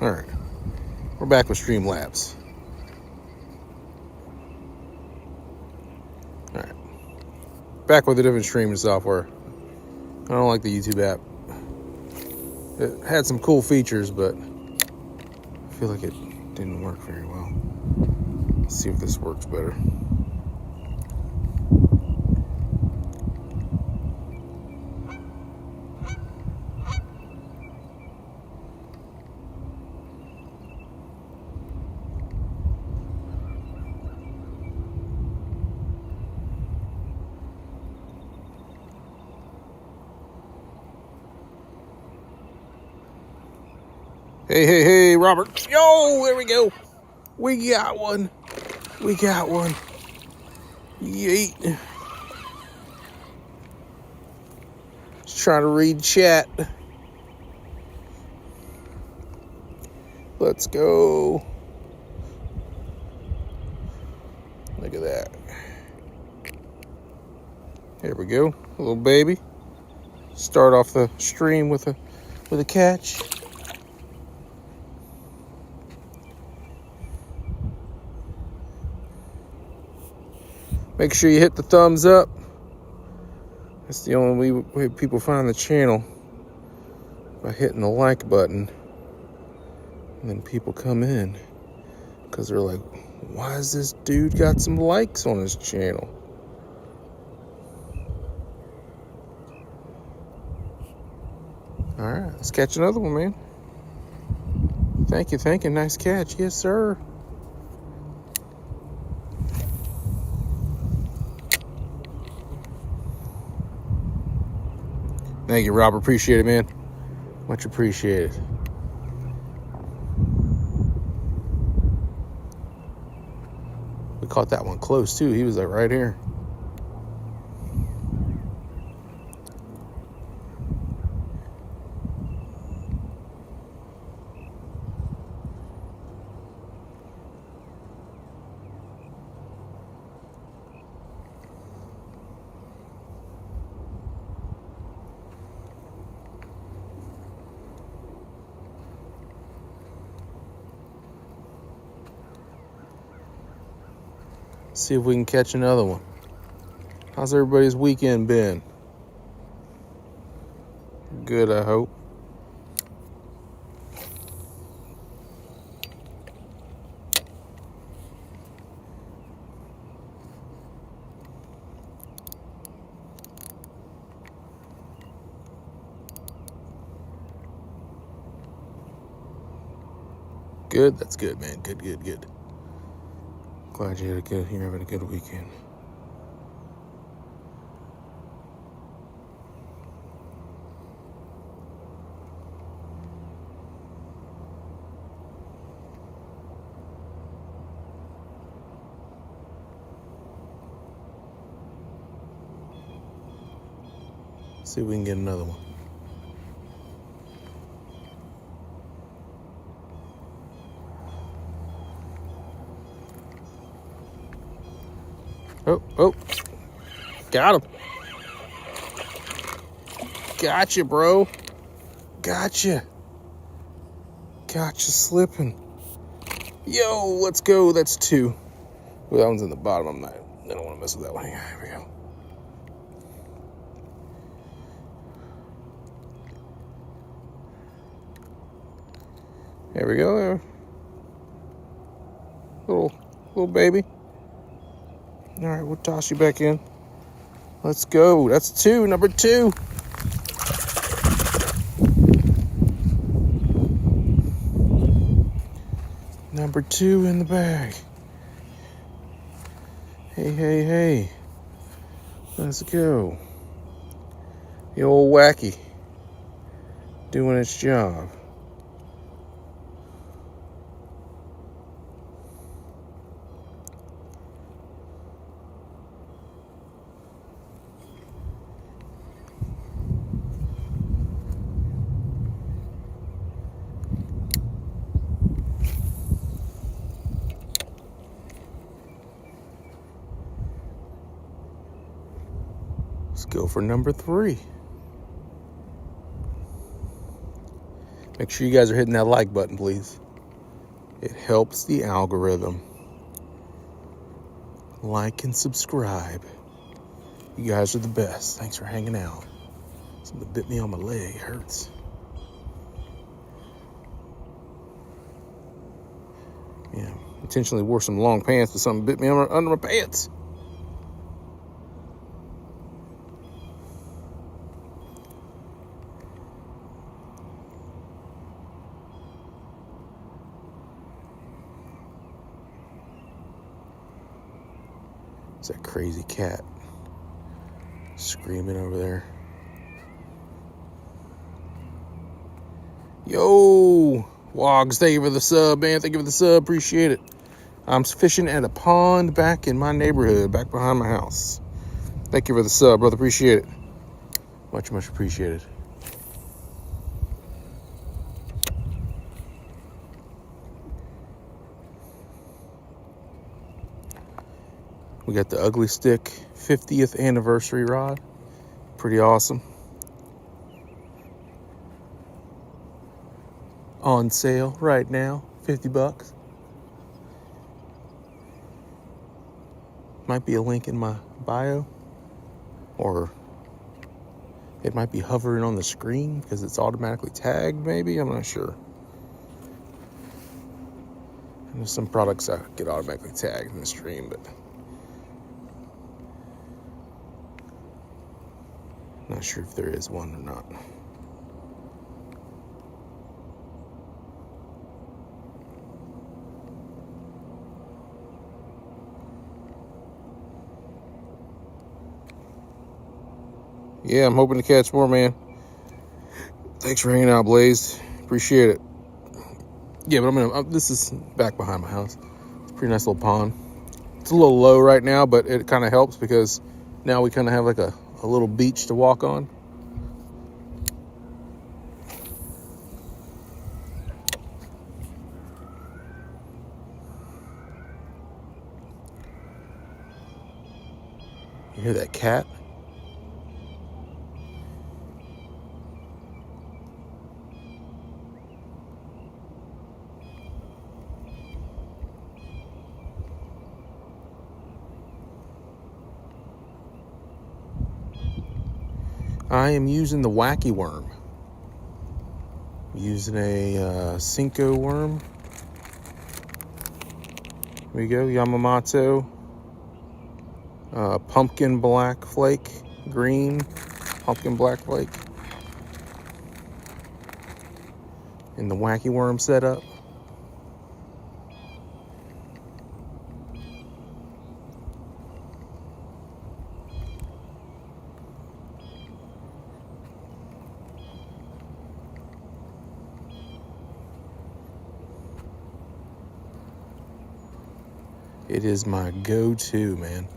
Alright, we're back with Streamlabs. Alright, back with a different streaming software. I don't like the YouTube app. It had some cool features, but I feel like it didn't work very well. Let's see if this works better. Hey, Robert. Yo, there we go. We got one. Yeet. Just trying to read chat. Let's go. Look at that. There we go. A little baby. Start off the stream with a catch. Make sure you hit the thumbs up. That's the only way people find the channel, by hitting the like button. And then people come in because they're like, why has this dude got some likes on his channel? All right, let's catch another one, man. Thank you. Nice catch. Yes, sir. Thank you, Robert. Appreciate it, man. Much appreciated. We caught that one close, too. He was like right here. See if we can catch another one. How's everybody's weekend been? Good, I hope. Good, that's good, man. Good. Glad you're having a good weekend. See if we can get another one. Oh, got him. Gotcha, bro. Gotcha slipping. Yo, let's go. That's 2. Well, that one's in the bottom. I don't want to mess with that one. Here we go. There we go. Little baby. All right, we'll toss you back in. Let's go. That's 2, number 2. Number 2 in the bag. Hey. Let's go. The old wacky doing its job. Let's go for number 3. Make sure you guys are hitting that like button, please. It helps the algorithm. Like and subscribe. You guys are the best. Thanks for hanging out. Something bit me on my leg. It hurts. Yeah, intentionally wore some long pants, but something bit me under my pants. It's that crazy cat screaming over there. Yo, Wogs, thank you for the sub, man. Thank you for the sub. Appreciate it. I'm fishing at a pond back in my neighborhood, back behind my house. Thank you for the sub, brother. Appreciate it. Much, much appreciated. We got the Ugly Stik 50th anniversary rod. Pretty awesome. On sale right now, $50. Might be a link in my bio, or it might be hovering on the screen because it's automatically tagged, maybe. I'm not sure. And there's some products that get automatically tagged in the stream, but not sure if there is one or not. Yeah, I'm hoping to catch more, man. Thanks for hanging out, Blaze. Appreciate it. Yeah, but this is back behind my house. It's a pretty nice little pond. It's a little low right now, but it kind of helps because now we kind of have like a little beach to walk on. You hear that cat? I am using the wacky worm. I'm using a Senko worm. Here we go, Yamamoto. Pumpkin black flake, green pumpkin black flake. And the wacky worm setup. It is my go-to, man.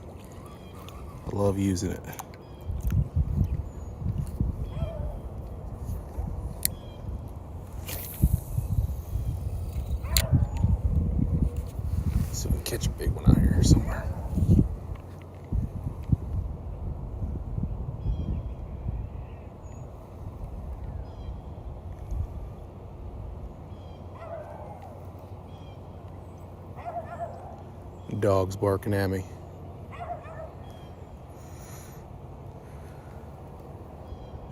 I love using it. So we can catch a big one out here somewhere. Dog's barking at me.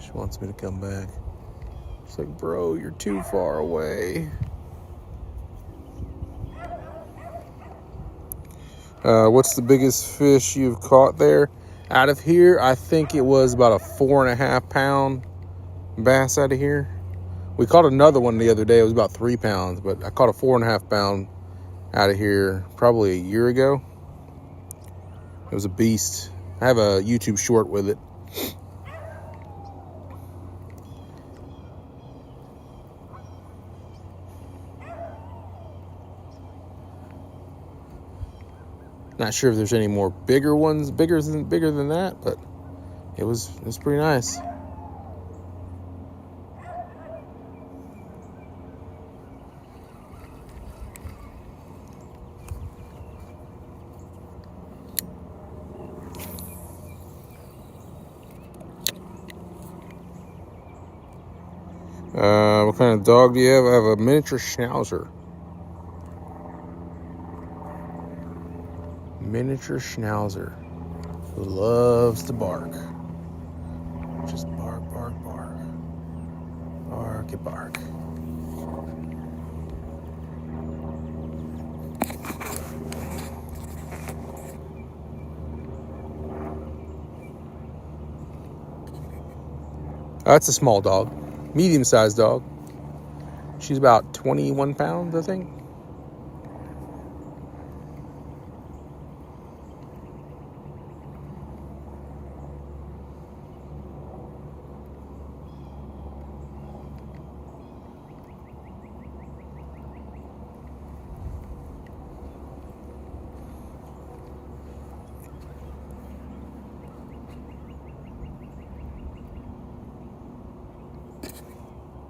She wants me to come back. It's like, bro, you're too far away. What's the biggest fish you've caught there? Out of here, I think it was about a 4.5 pound bass out of here. We caught another one the other day. It was about 3 pounds, but I caught a 4.5 pound out of here probably a year ago. It was a beast. I have a YouTube short with it. Not sure if there's any more bigger ones, bigger than that, but it was pretty nice. What kind of dog do you have? I have a miniature schnauzer. Miniature schnauzer who loves to bark. Just bark, bark, bark. Bark and bark. That's a small dog. Medium-sized dog. She's about 21 pounds, I think.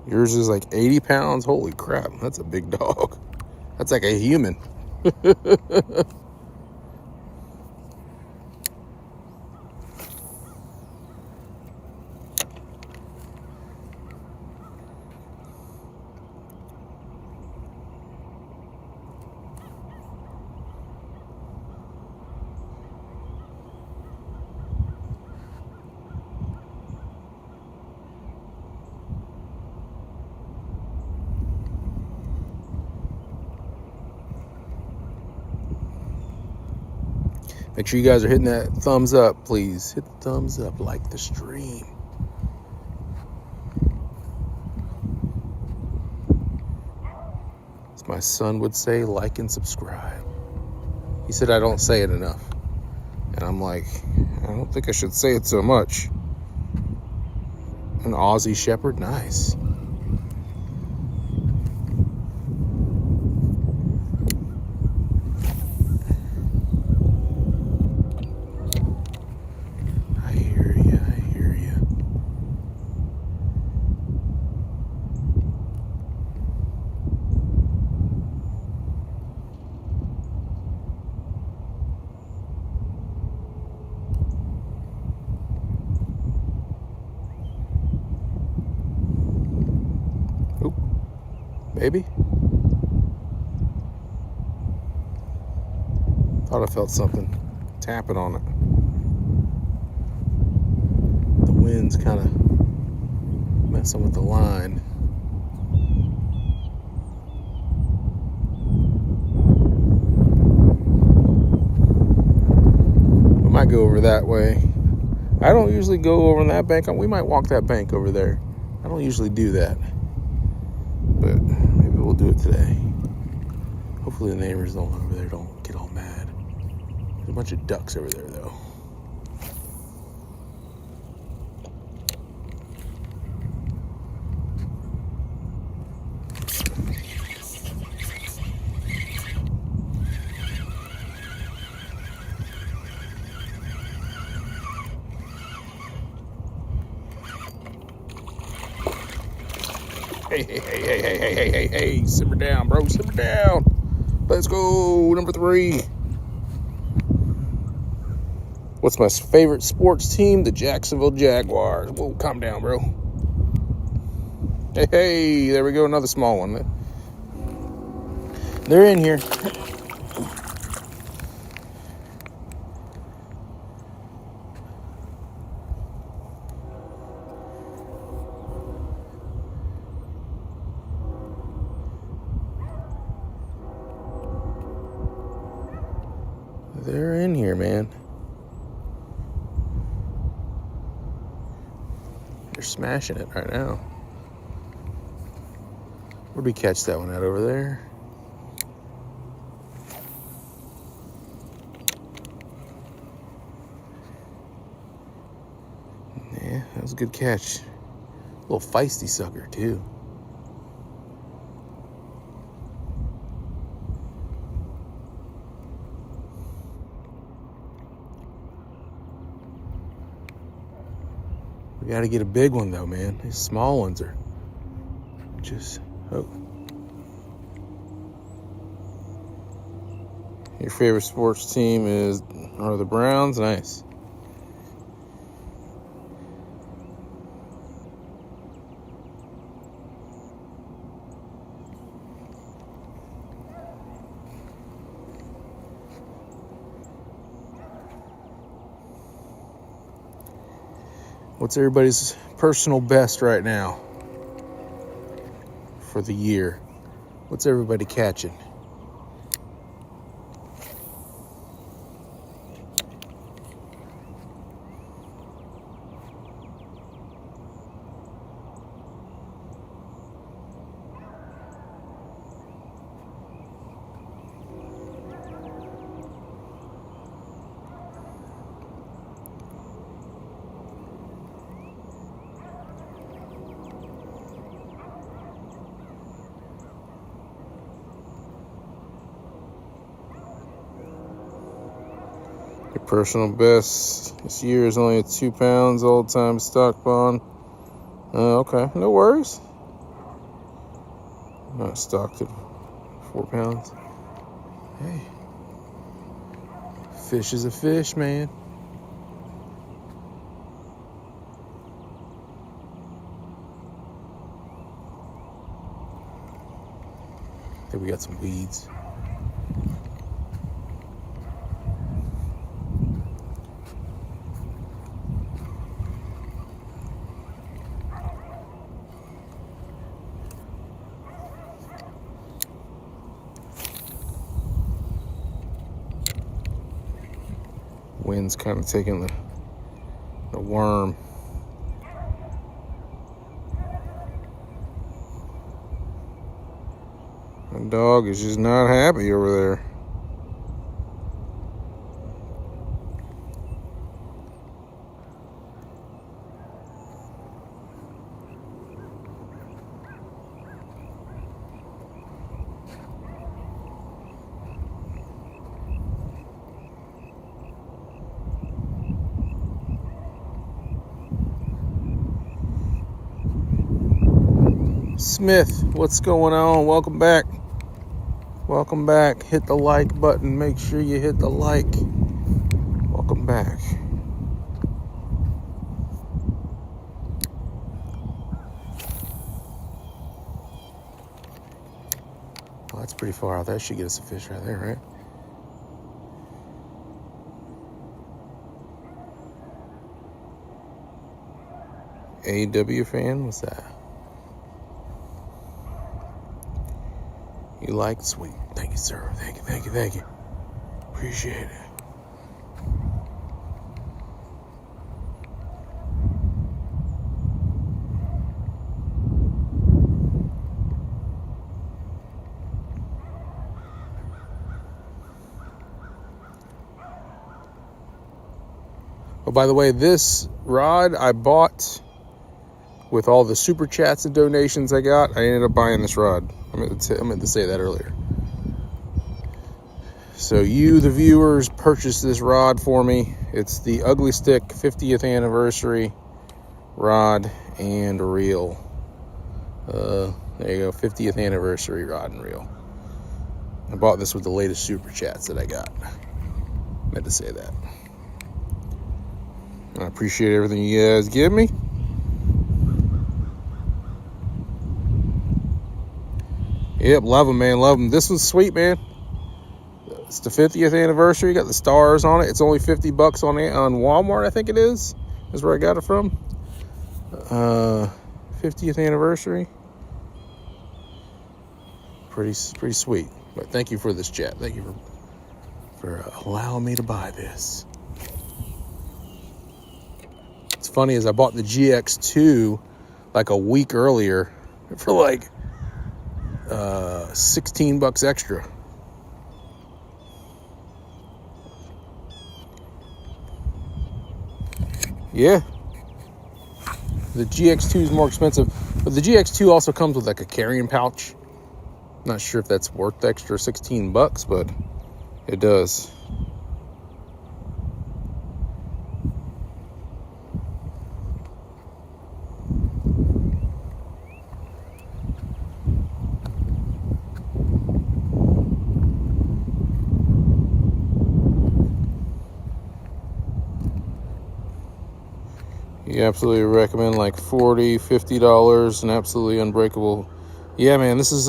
Yours is like 80 pounds. Holy crap, that's a big dog. That's like a human. Make sure you guys are hitting that thumbs up, please. Hit the thumbs up, like the stream. As my son would say, like and subscribe. He said I don't say it enough. And I'm like, I don't think I should say it so much. An Aussie Shepherd, nice. Maybe. Thought I felt something tapping on it. The wind's kind of messing with the line. We might go over that way. I don't usually go over on that bank. We might walk that bank over there. I don't usually do that. But maybe we'll do it today. Hopefully the neighbors over there don't get all mad. There's a bunch of ducks over there, though. Hey, simmer down, bro, simmer down. Let's go, number 3. What's my favorite sports team? The Jacksonville Jaguars. Whoa, calm down, bro. Hey, there we go, another small one. They're in here. They're in here, man. They're smashing it right now. Where'd we catch that one at over there? Yeah, that was a good catch. A little feisty sucker, too. We gotta get a big one though, man. These small ones are just, oh. Your favorite sports team are the Browns? Nice. What's everybody's personal best right now for the year? What's everybody catching? Your personal best this year is only 2 pounds, old time stock bond. Okay, no worries. Not stocked at 4 pounds. Hey, fish is a fish, man. I think we got some weeds. Wind's kind of taking the worm. The dog is just not happy over there. Smith, what's going on? Welcome back. Welcome back. Hit the like button. Make sure you hit the like. Welcome back. Well, that's pretty far out. That should get us a fish right there, right? AW fan? What's that? You like? Sweet. Thank you, sir. Thank you, thank you, thank you. Appreciate it. Oh, by the way, this rod I bought with all the super chats and donations I got. I ended up buying this rod. I meant to say that earlier. So you, the viewers, purchased this rod for me. It's the Ugly Stik 50th anniversary rod and reel. There you go, 50th anniversary rod and reel. I bought this with the latest super chats that I got. Meant to say that. I appreciate everything you guys give me. Yep, love them, man, love them. This one's sweet, man. It's the 50th anniversary. Got the stars on it. It's only $50 on Walmart, I think it is. That's where I got it from. 50th anniversary. Pretty sweet. But thank you for this chat. Thank you for allowing me to buy this. It's funny is I bought the GX2 like a week earlier for like $16 extra. Yeah, the GX2 is more expensive, but the GX2 also comes with like a carrying pouch. Not sure if that's worth the extra $16, but it does. You absolutely recommend like $40, $50 and absolutely unbreakable. Yeah, man, this is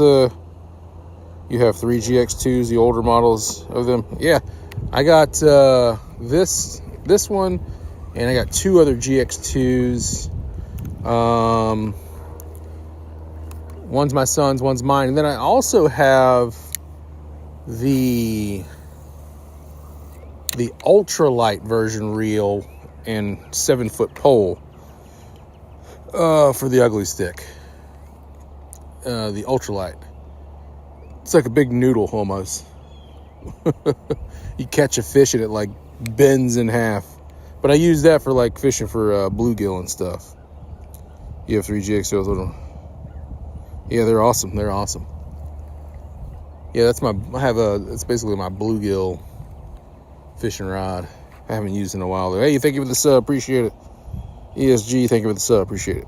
you have 3 GX2s, the older models of them. Yeah, I got this one And I got 2 other GX2s. One's my son's, one's mine. And then I also have the ultralight version reel and 7-foot pole for the ugly stick. The ultralight. It's like a big noodle almost. You catch a fish and it like bends in half. But I use that for like fishing for bluegill and stuff. You have 3 GX2s. Yeah, they're awesome. They're awesome. Yeah, it's basically my bluegill fishing rod. I haven't used in a while though. Hey, thank you for the sub, appreciate it. ESG, thank you for the sub, appreciate it.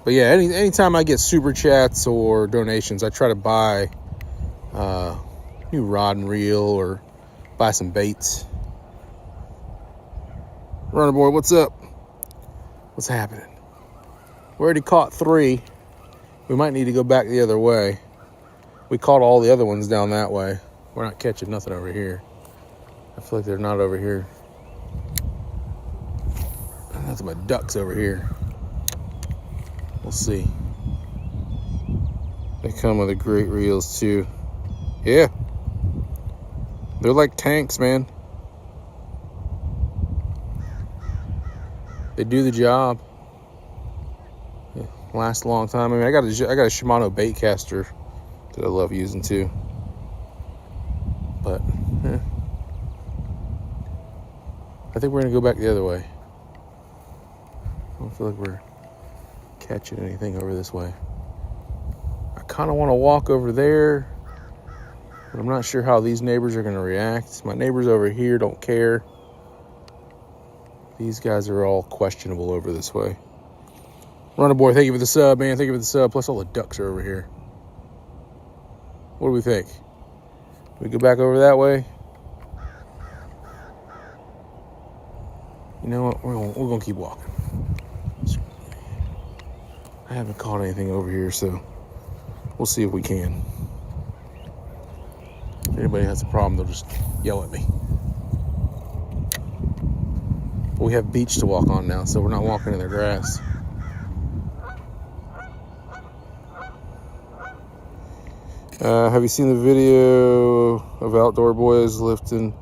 But yeah, anytime I get super chats or donations, I try to buy new rod and reel or buy some baits. Runner boy, what's up? What's happening? We already caught 3. We might need to go back the other way. We caught all the other ones down that way. We're not catching nothing over here. I feel like they're not over here. Nothing but ducks over here. We'll see. They come with the great reels too. Yeah. They're like tanks, man. They do the job. They last a long time. I mean, I got a Shimano bait caster that I love using too. But I think we're gonna go back the other way. I don't feel like we're catching anything over this way. I kind of want to walk over there, but I'm not sure how these neighbors are going to react. My neighbors over here don't care. These guys are all questionable over this way. Runner boy, thank you for the sub, man. Thank you for the sub. Plus all the ducks are over here. What do we think? We go back over that way? You know what? We're gonna keep walking. I haven't caught anything over here, so we'll see if we can. If anybody has a problem, they'll just yell at me. But we have beach to walk on now, so we're not walking in their grass. Have you seen the video of outdoor boys lifting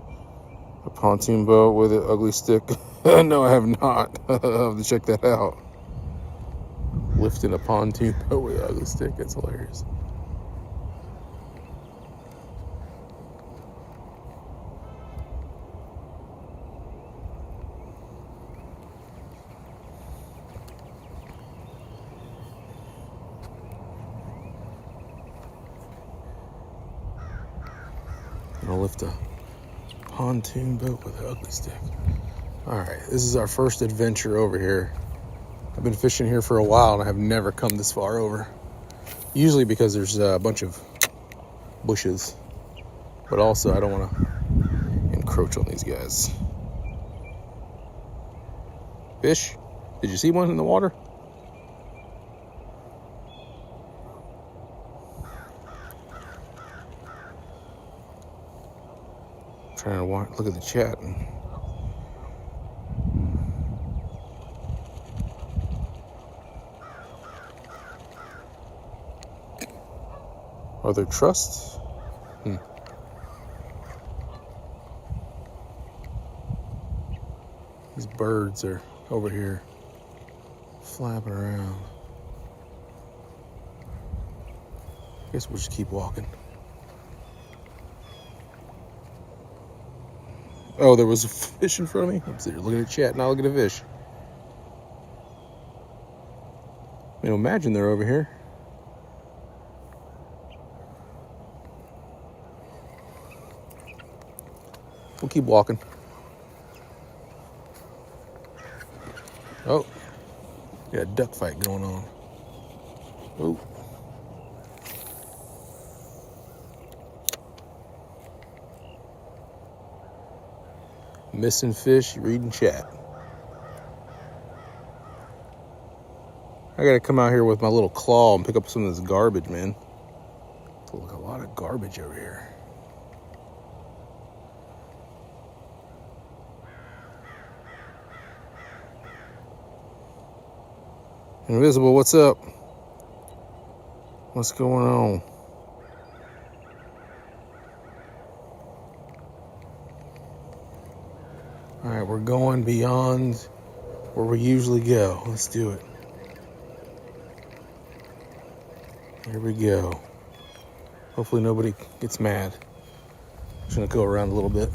a pontoon boat with an ugly stick? No, I have not. I'll have to check that out. Lifting a pontoon boat with an ugly stick. That's hilarious. Gonna lift a pontoon boat with an ugly stick. All right, this is our first adventure over here. I've been fishing here for a while and I have never come this far over. Usually because there's a bunch of bushes, but also I don't want to encroach on these guys. Fish? Did you see one in the water? Trying to look at the chat. Are there trusts? These birds are over here flapping around. I guess we'll just keep walking. Oh, there was a fish in front of me? I'm sitting here looking at the chat, now look at the fish. I mean, imagine they're over here. We'll keep walking. Oh, got a duck fight going on. Oh. Missing fish, reading chat. I gotta come out here with my little claw and pick up some of this garbage, man. Look, a lot of garbage over here. Invisible, what's up? What's going on? All right, we're going beyond where we usually go. Let's do it. Here we go. Hopefully nobody gets mad. I'm just gonna go around a little bit.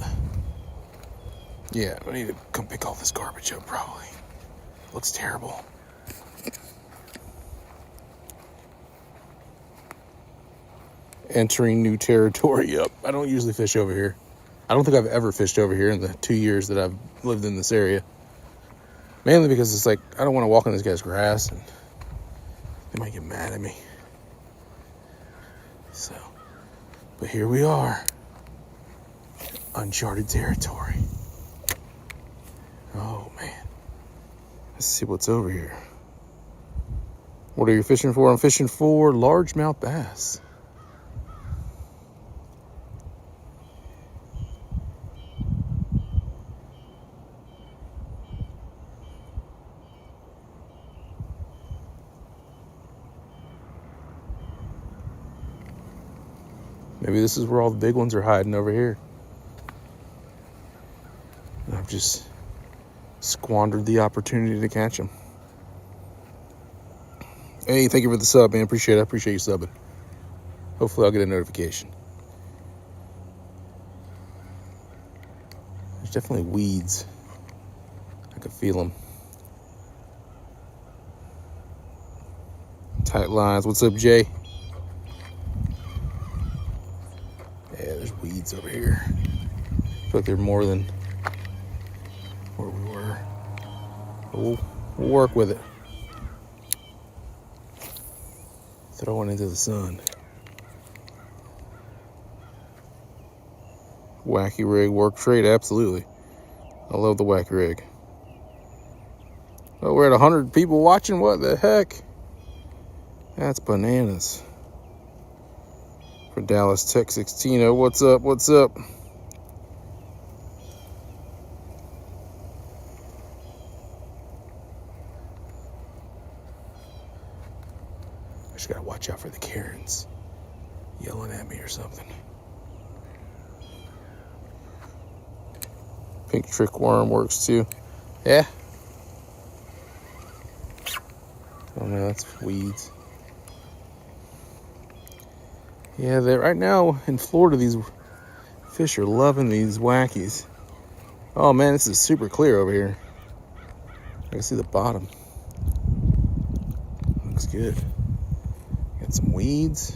Yeah, I need to come pick all this garbage up probably. Looks terrible. Entering new territory. Up. I don't usually fish over here. I don't think I've ever fished over here in the 2 years that I've lived in this area. Mainly because it's like, I don't want to walk on this guy's grass and they might get mad at me. So, but here we are. Uncharted territory. Oh man. Let's see what's over here. What are you fishing for? I'm fishing for largemouth bass. Maybe this is where all the big ones are hiding over here. And I've just squandered the opportunity to catch them. Hey, thank you for the sub, man. Appreciate it. I appreciate you subbing. Hopefully I'll get a notification. There's definitely weeds. I can feel them. Tight lines. What's up, Jay? Yeah, there's weeds over here. I feel like they're more than where we were. But we'll work with it. Throw it into the sun. Wacky rig work trade, absolutely. I love the wacky rig. Oh, we're at 100 people watching. What the heck? That's bananas. For Dallas Tech 16. What's up? What's up? I just gotta watch out for the Karens yelling at me or something. Pink trick worm works too. Yeah. Oh no, that's weeds. Yeah, right now in Florida, these fish are loving these wackies. Oh man, this is super clear over here. I can see the bottom. Looks good. Got some weeds.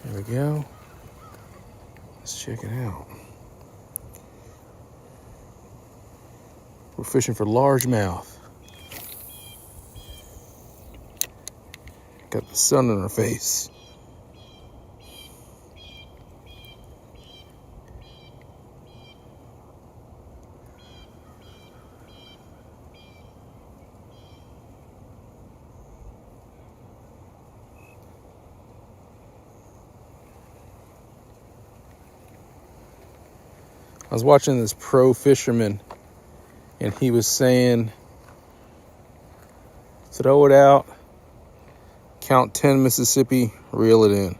There we go. Let's check it out. We're fishing for largemouth. Got the sun in our face. I was watching this pro fisherman and he was saying, throw it out, count 10 Mississippi, reel it in.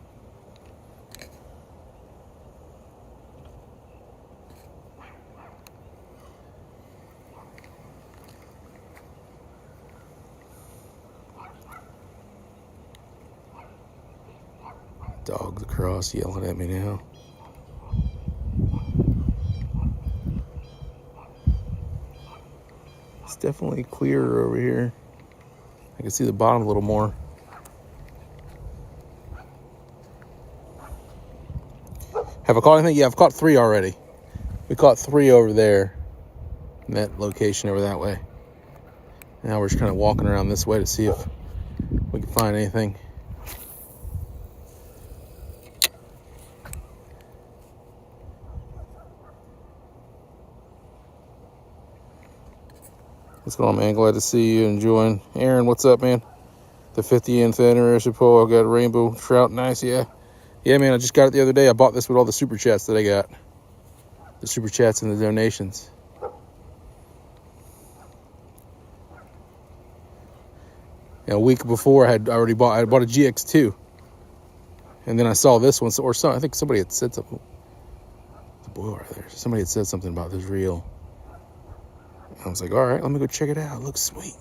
Dogs across yelling at me now. It's definitely clearer over here. I can see the bottom a little more. Have I caught anything? Yeah, I've caught 3 already. We caught 3 over there in that location over that way. Now we're just kind of walking around this way to see if we can find anything. What's going on, man? Glad to see you enjoying. Aaron, what's up, man? The 50th anniversary pole. I got rainbow trout. Nice, yeah. Yeah, man, I just got it the other day. I bought this with all the super chats that I got. The super chats and the donations. And a week before, I bought a GX2. And then I saw this one, or some, I think somebody had said something. The boil right there. Somebody had said something about this reel. I was like, all right, let me go check it out. It looks sweet.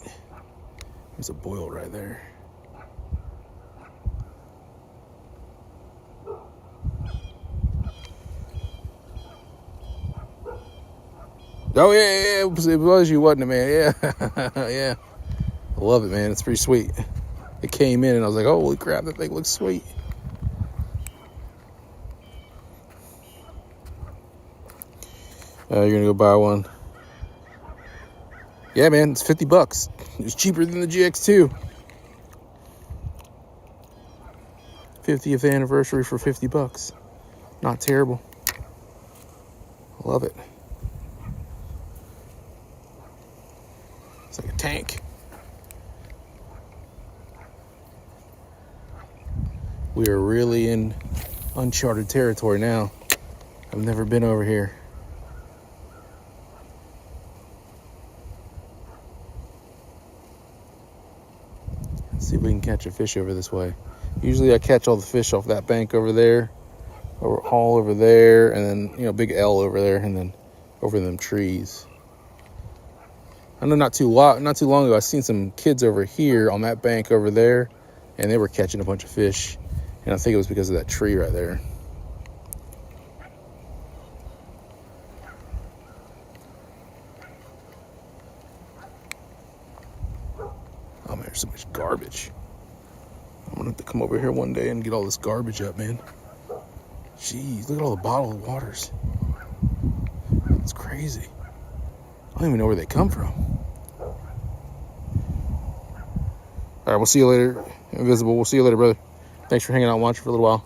There's a boil right there. Oh, yeah, it was you, wasn't it, man? Yeah, yeah. I love it, man. It's pretty sweet. It came in, and I was like, holy crap, that thing looks sweet. You're going to go buy one. Yeah, man, it's $50. It's cheaper than the GX2. 50th anniversary for $50. Not terrible. Love it. It's like a tank. We are really in uncharted territory now. I've never been over here. Let's see if we can catch a fish over this way. Usually I catch all the fish off that bank over there, or all over there, and then, big L over there, and then over them trees. I know not too long ago, I seen some kids over here on that bank over there, and they were catching a bunch of fish, and I think it was because of that tree right there. Oh man, there's so much garbage. I'm gonna have to come over here one day and get all this garbage up, man. Jeez, look at all the bottled waters. It's crazy. I don't even know where they come from. All right, we'll see you later, Invisible. We'll see you later, brother. Thanks for hanging out and watching for a little while.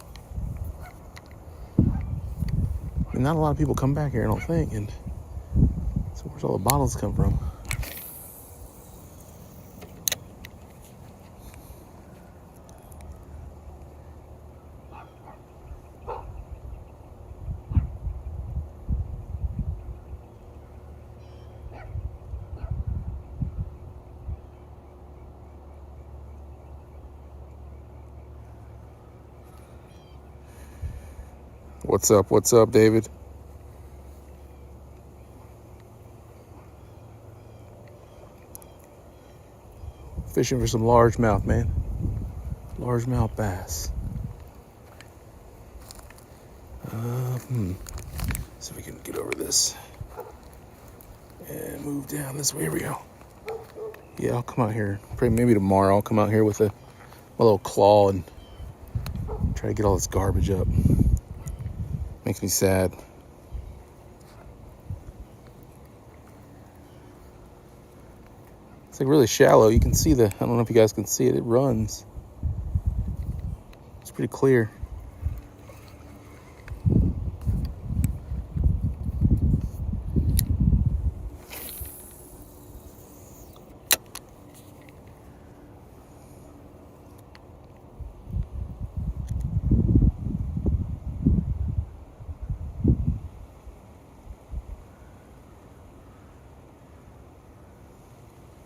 And not a lot of people come back here, I don't think. And so where's all the bottles come from? What's up, David? Fishing for some largemouth, man. Largemouth bass. So we can get over this and move down this way. Here we go. Yeah, I'll come out here. Maybe tomorrow I'll come out here with my little claw and try to get all this garbage up. Makes me sad. It's like really shallow. You can see I don't know if you guys can see it. It runs. It's pretty clear.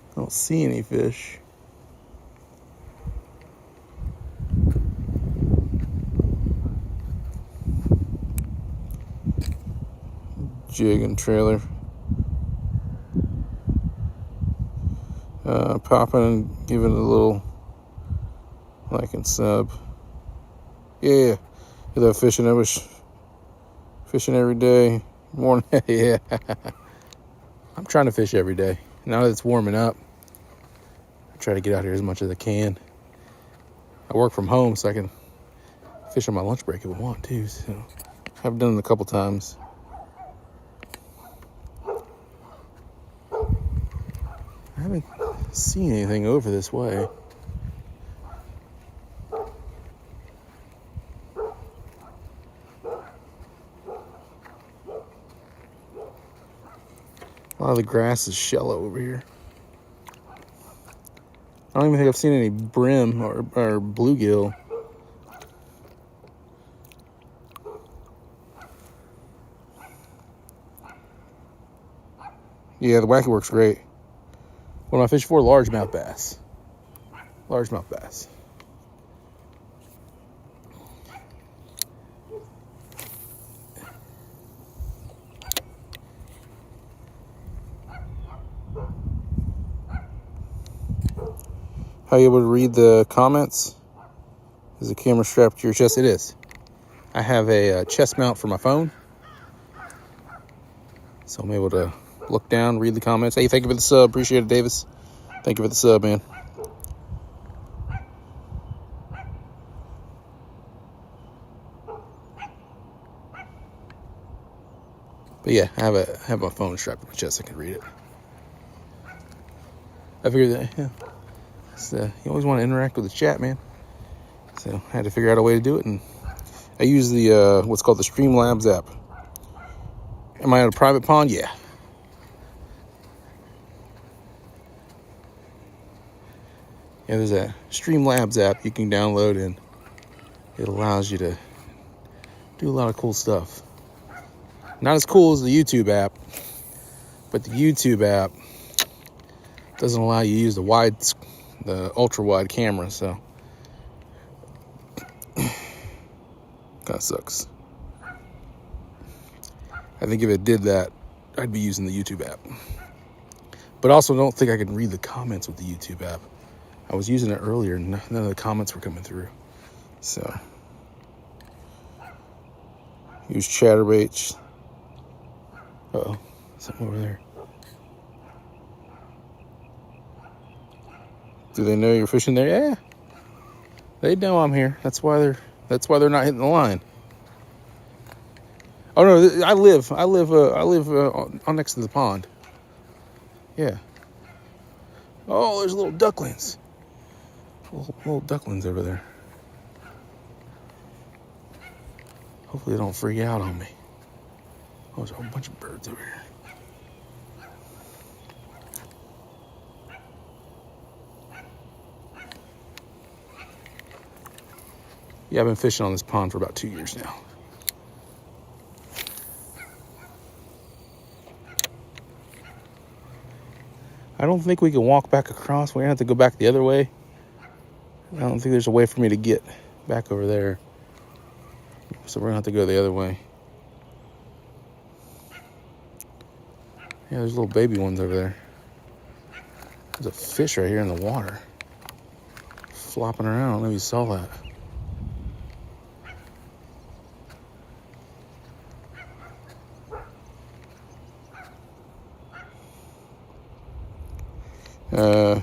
I don't see any fish. Jig and trailer. Popping and giving it a little like and sub. Yeah. They're fishing. I was fishing every day. Morning. Yeah. I'm trying to fish every day. Now that it's warming up, I try to get out here as much as I can. I work from home, so I can fish on my lunch break if I want to. So I've done it a couple times. I haven't seen anything over this way. A lot of the grass is shallow over here. I don't even think I've seen any brim or bluegill. Yeah, the wacky works great. What am I fishing for? Largemouth bass. Largemouth bass. Are you able to read the comments? Is the camera strapped to your chest? It is. I have a chest mount for my phone, so I'm able to look down, read the comments. Hey, thank you for the sub. Appreciate it, Davis. Thank you for the sub, man. But yeah, I have my phone strapped to my chest. I can read it. I figured that, yeah. You always want to interact with the chat, man. So I had to figure out a way to do it, and I use the what's called the Streamlabs app. Am I at a private pond? Yeah. Yeah, there's a Streamlabs app you can download, and it allows you to do a lot of cool stuff. Not as cool as the YouTube app, but the YouTube app doesn't allow you to use the ultra wide camera, so kind of sucks. I think if it did that, I'd be using the YouTube app. But I also don't think I can read the comments with the YouTube app. I was using it earlier, and none of the comments were coming through. So use chatterbaits. Uh-oh, something over there. Do they know you're fishing there? Yeah, they know I'm here. That's why they're not hitting the line. Oh no, I live on next to the pond. Yeah. Oh, there's little ducklings. Little ducklings over there. Hopefully they don't freak out on me. Oh, there's a whole bunch of birds over here. Yeah, I've been fishing on this pond for about 2 years now. I don't think we can walk back across. We're gonna have to go back the other way. I don't think there's a way for me to get back over there. So we're gonna have to go the other way. Yeah, there's little baby ones over there. There's a fish right here in the water. Flopping around. I don't know if you saw that. I'm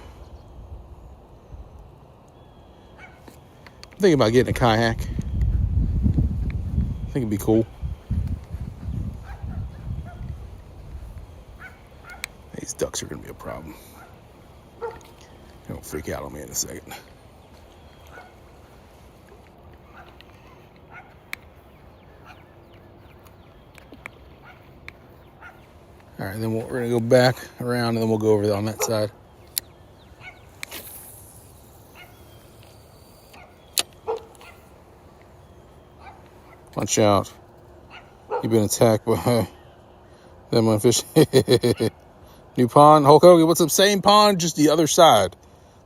thinking about getting a kayak. I think it'd be cool. These ducks are going to be a problem. Don't freak out on me in a second. All right, then we're going to go back around, and then we'll go over on that side. Watch out. You've been attacked by them on fish. New pond. Hulk Hogan, what's up? Same pond, just the other side.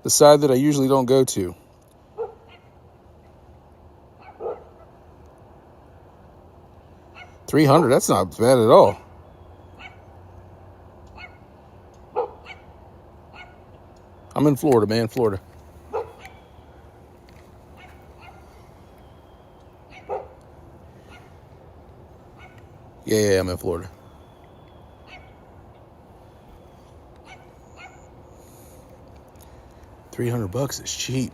The side that I usually don't go to. $300, that's not bad at all. I'm in Florida, man, Florida. Yeah, I'm in Florida. $300 is cheap.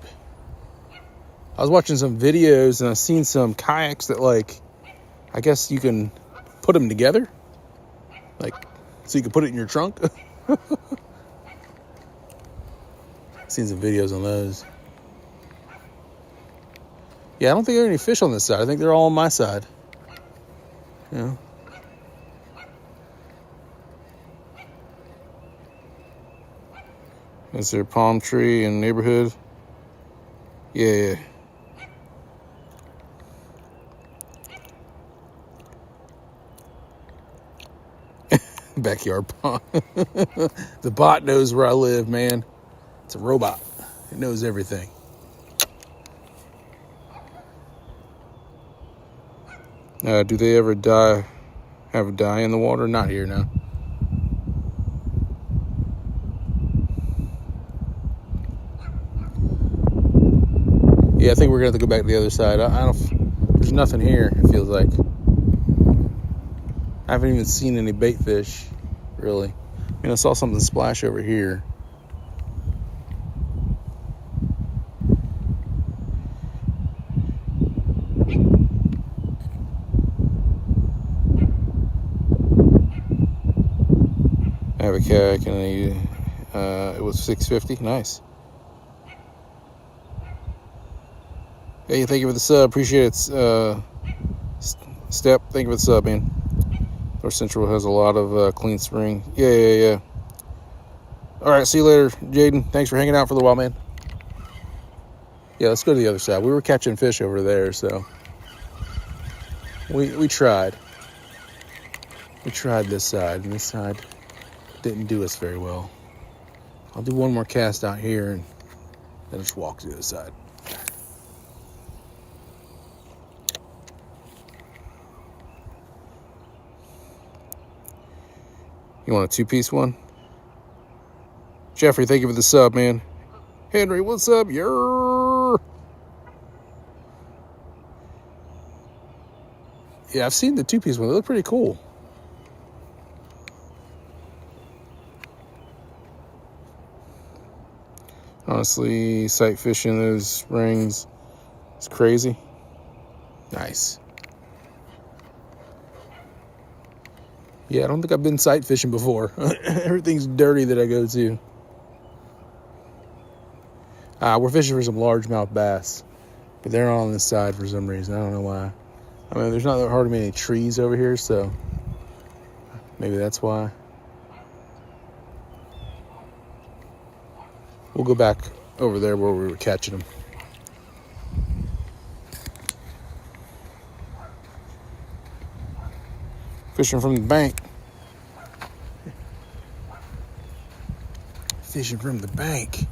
I was watching some videos and I seen some kayaks that, like, I guess you can put them together, like, so you can put it in your trunk. Seen some videos on those. Yeah, I don't think there are any fish on this side. I think they're all on my side. You know. Is there a palm tree in the neighborhood? Yeah. Backyard pond. The bot knows where I live, man. It's a robot. It knows everything. Do they ever die? Have a die in the water? Not here, no. Yeah, I think we're gonna have to go back to the other side. I don't. There's nothing here. It feels like. I haven't even seen any bait fish, really. I mean, I saw something splash over here. I have a kayak and it was $6.50. Nice. Hey, thank you for the sub. Appreciate it. Step, thank you for the sub, man. North Central has a lot of clean spring. Yeah. All right, see you later, Jaden. Thanks for hanging out for a little while, man. Yeah, let's go to the other side. We were catching fish over there, so we tried. We tried this side, and this side didn't do us very well. I'll do one more cast out here, and then just walk to the other side. You want a two-piece one? Jeffrey, thank you for the sub, man. Henry, what's up? Yeah, I've seen the two-piece one. They look pretty cool. Honestly, sight fishing those springs is crazy. Nice. Yeah, I don't think I've been sight fishing before. Everything's dirty that I go to. We're fishing for some largemouth bass, but they're not on this side for some reason. I don't know why. I mean, there's not hardly many trees over here, so maybe that's why. We'll go back over there where we were catching them. Fishing from the bank. Fishing from the bank.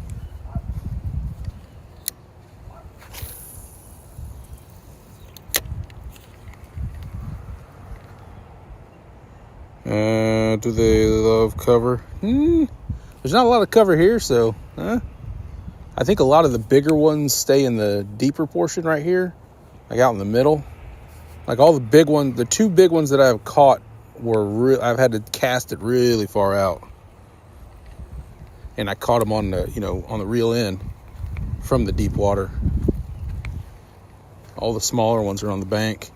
Do they love cover? There's not a lot of cover here, so I think a lot of the bigger ones stay in the deeper portion right here, like out in the middle. Like all the big ones, the two big ones that I've caught I've had to cast it really far out, and I caught them on the reel end from the deep water. All the smaller ones are on the bank.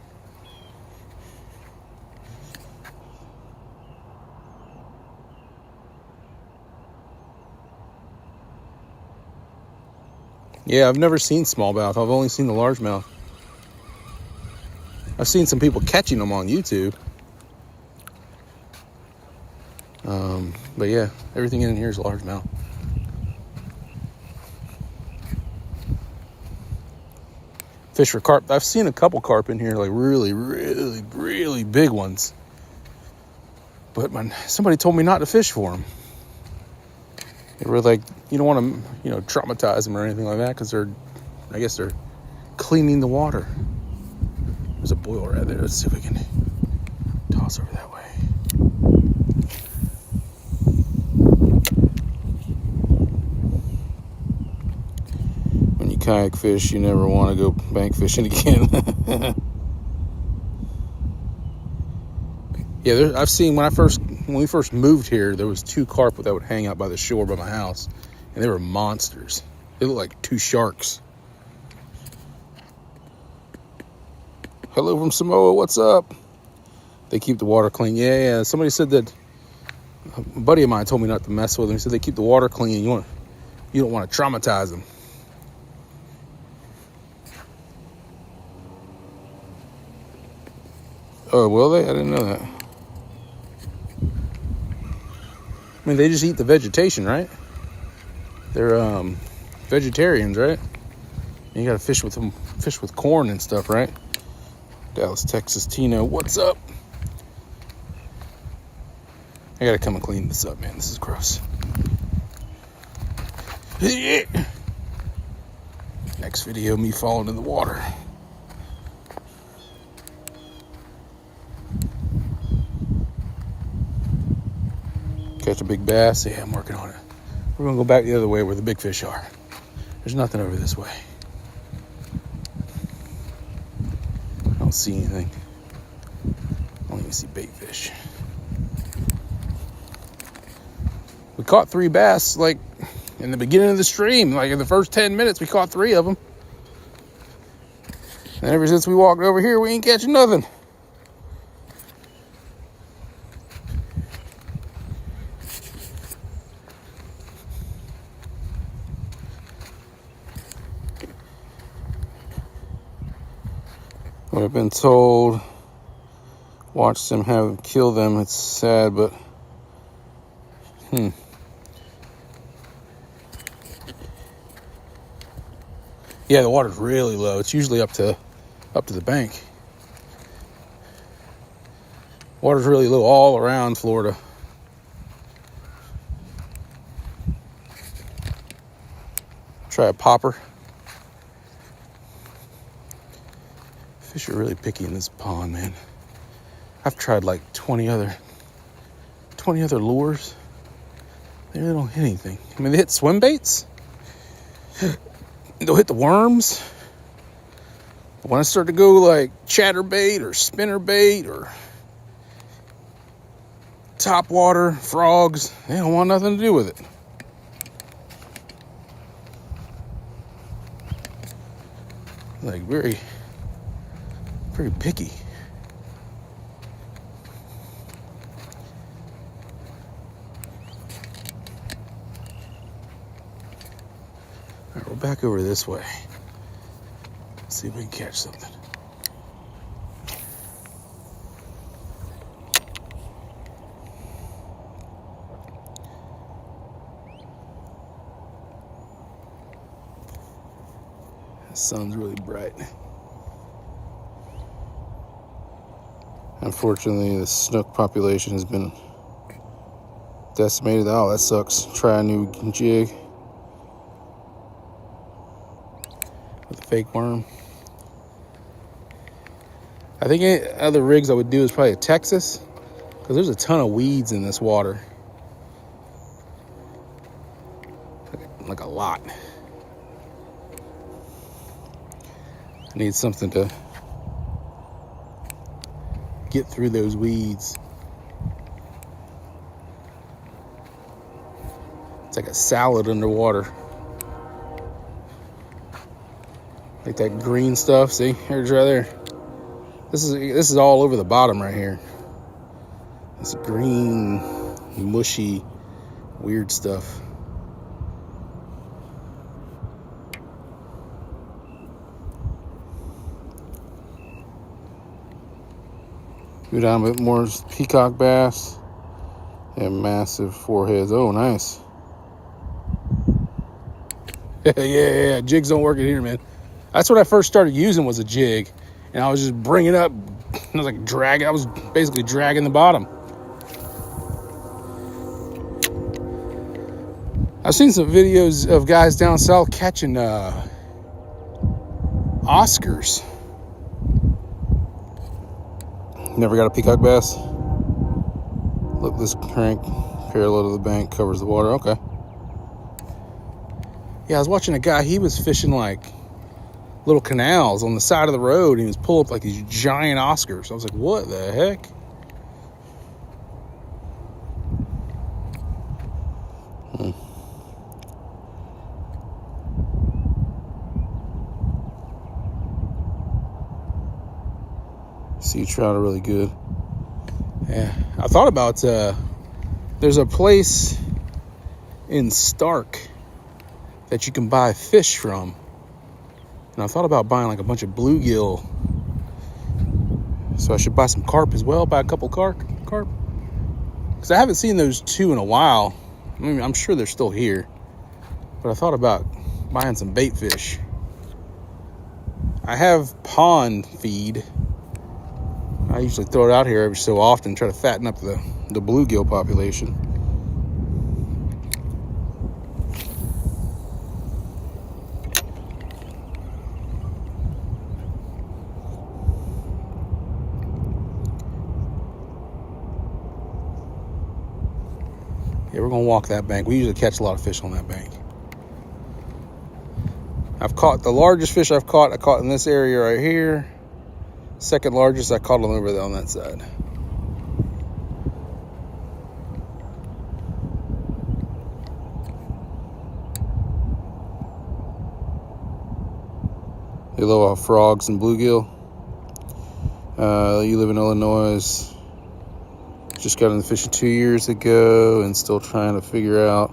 Yeah, I've never seen smallmouth. I've only seen the largemouth. I've seen some people catching them on YouTube. But yeah, everything in here is largemouth. Fish for carp. I've seen a couple carp in here, like really, really, really big ones. But somebody told me not to fish for them. They were like, you don't want to, traumatize them or anything like that, because I guess they're cleaning the water. There's a boil right there. Let's see if we can toss over that way. When you kayak fish, you never want to go bank fishing again. Yeah, I've seen when we first moved here, there was two carp that would hang out by the shore by my house, and they were monsters. They looked like two sharks. Hello from Samoa, what's up? They keep the water clean. Yeah. Somebody said that, a buddy of mine told me not to mess with them. He said they keep the water clean. You don't want to traumatize them. Oh, will they? I didn't know that. I mean, they just eat the vegetation, right? They're vegetarians, right? You gotta fish with them, fish with corn and stuff, right? Dallas, Texas, Tino, what's up? I gotta come and clean this up, man. This is gross. Next video, me falling in the water. Catch a big bass. Yeah, I'm working on it. We're gonna go back the other way where the big fish are. There's nothing over this way. I don't see anything. I don't even see bait fish. We caught 3 bass like in the beginning of the stream. Like in the first 10 minutes, we caught 3 of them. And ever since we walked over here, we ain't catching nothing. What I've been told, watch them have them kill them. It's sad, but yeah, the water's really low. It's usually up to the bank. Water's really low all around Florida. Try a popper. Fish are really picky in this pond, man. I've tried like 20 other lures. They really don't hit anything. I mean, they hit swim baits. They'll hit the worms. But when I start to go like chatterbait or spinnerbait or topwater, frogs, they don't want nothing to do with it. Like very picky. All right, we're back over this way. Let's see if we can catch something. The sun's really bright. Unfortunately, the snook population has been decimated. Oh, that sucks. Try a new jig with a fake worm. I think any other rigs I would do is probably a Texas, because there's a ton of weeds in this water. Like a lot. I need something to get through those weeds. It's like a salad underwater. Like that green stuff, see? Here's right there. This is all over the bottom right here. It's green, mushy, weird stuff. Go down a bit more, peacock bass. They have massive foreheads. Oh, nice. yeah. Jigs don't work in here, man. That's what I first started using, was a jig. And I was just bringing it up. I was like dragging. I was basically dragging the bottom. I've seen some videos of guys down south catching Oscars. Never got a peacock bass. Look, this crank parallel to the bank covers the water. Okay. Yeah, I was watching a guy. He was fishing like little canals on the side of the road. And he was pulling up like these giant Oscars. I was like, what the heck? Sea trout are really good. Yeah, I thought about there's a place in Stark that you can buy fish from, and I thought about buying like a bunch of bluegill. So I should buy some carp as well. Buy a couple carp, because I haven't seen those two in a while. I mean, I'm sure they're still here, But I thought about buying some bait fish. I have pond feed. I usually throw it out here every so often, try to fatten up the bluegill population. Yeah, we're gonna walk that bank. We usually catch a lot of fish on that bank. I've caught the largest fish I caught in this area right here. Second largest, I caught them over there on that side. You love frogs and bluegill. You live in Illinois. Just got into fishing 2 years ago and still trying to figure out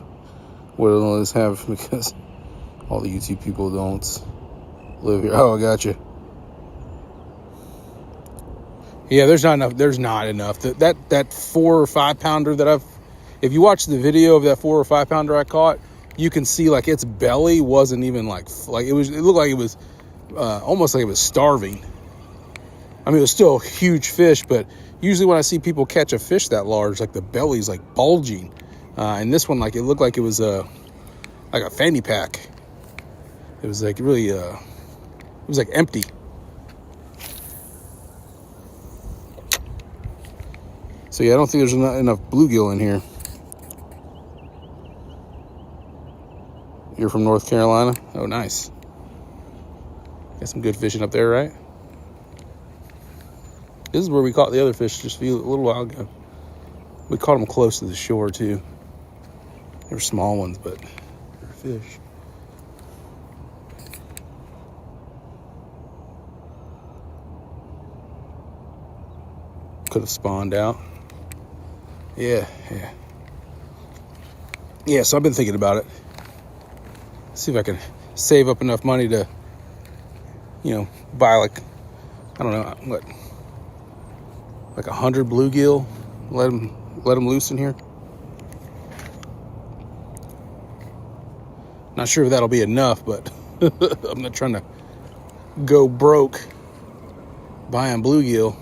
what Illinois have because all the YouTube people don't live here. Oh, I got you. Yeah, there's not enough. There's not enough. That 4 or 5 pounder that if you watch the video of that 4 or 5 pounder I caught, you can see like its belly wasn't even like it was. It looked like it was almost like it was starving. I mean, it was still a huge fish, but usually when I see people catch a fish that large, like the belly's like bulging, and this one, like it looked like it was like a fanny pack. It was like really it was like empty. So yeah, I don't think there's enough bluegill in here. You're from North Carolina? Oh, nice. Got some good fishing up there, right? This is where we caught the other fish just a little while ago. We caught them close to the shore too. They were small ones, but they're fish. Could have spawned out. Yeah. So I've been thinking about it. See if I can save up enough money to, buy like, I don't know, what, like 100 bluegill. Let them loose in here. Not sure if that'll be enough, but I'm not trying to go broke buying bluegill.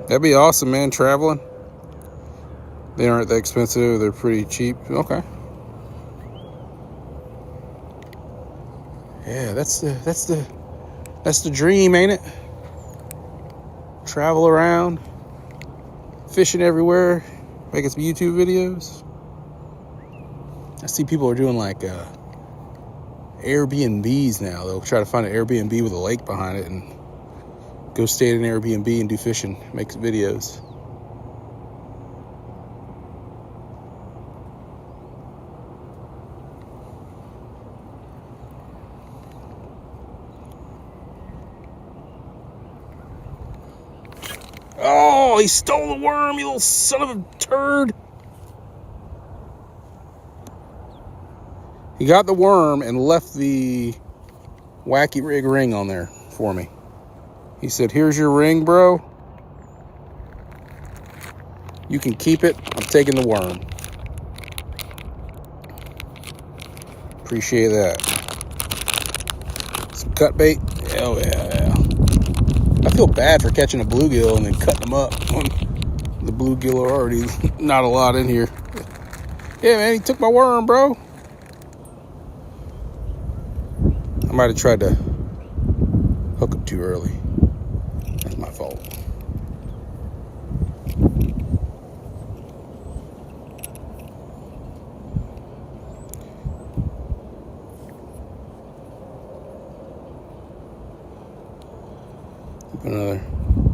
That'd be awesome, man, traveling. They aren't that expensive. They're pretty cheap. Okay. Yeah, that's the dream, ain't it? Travel around, fishing everywhere, making some YouTube videos. I see people are doing like Airbnbs now. They'll try to find an Airbnb with a lake behind it and go stay at an Airbnb and do fishing, make videos. Oh, he stole the worm, you little son of a turd. He got the worm and left the wacky rig ring on there for me. He said, "Here's your ring, bro. You can keep it. I'm taking the worm." Appreciate that. Some cut bait. Oh, yeah. I feel bad for catching a bluegill and then cutting them up when the bluegill are already not a lot in here. Yeah, man, he took my worm, bro. I might have tried to hook him too early. That's my fault.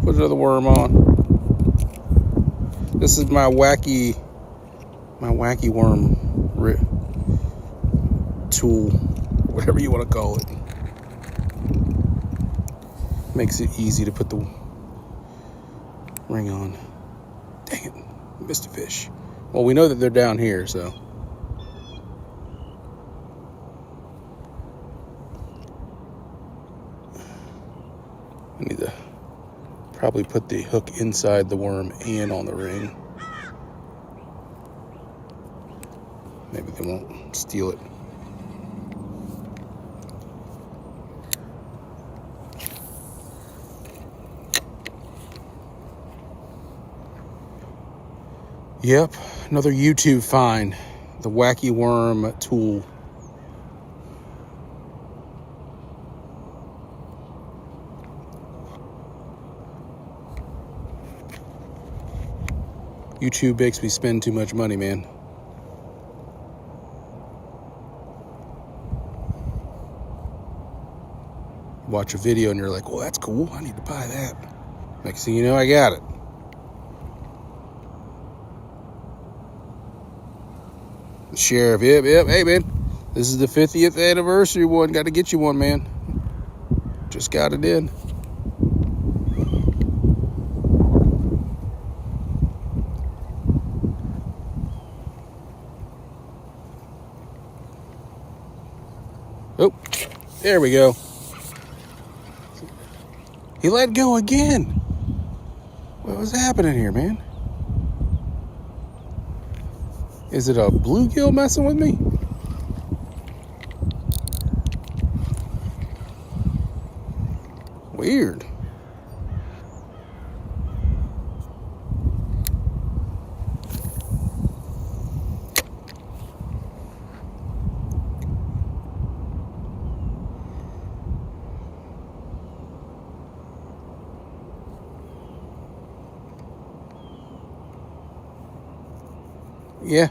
Put another worm on. This is my wacky worm tool, whatever you want to call it. Makes it easy to put the ring on. Dang it, missed a fish. Well, we know that they're down here, so. I need to probably put the hook inside the worm and on the ring. Maybe they won't steal it. Yep, another YouTube find. The wacky worm tool. YouTube makes me spend too much money, man. Watch a video and you're like, well, that's cool. I need to buy that. Next thing you know, I got it. The sheriff, yep. Hey, man, this is the 50th anniversary one. Got to get you one, man. Just got it in. Oh, there we go. He let go again. What was happening here, man? Is it a bluegill messing with me? Weird. Yeah.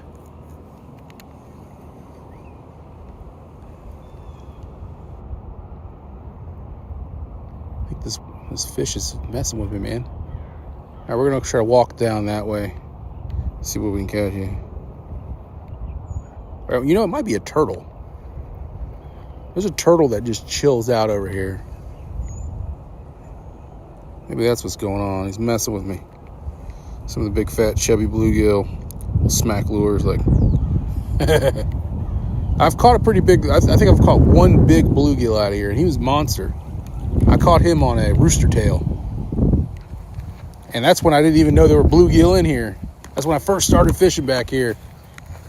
I think this fish is messing with me, man. All right, we're gonna try to walk down that way. See what we can catch here. You know, it might be a turtle. There's a turtle that just chills out over here. Maybe that's what's going on. He's messing with me. Some of the big fat chubby bluegill will smack lures like. I've caught a pretty big. I think I've caught one big bluegill out of here, and he was a monster. I caught him on a rooster tail, and that's when I didn't even know there were bluegill in here. That's when I first started fishing back here.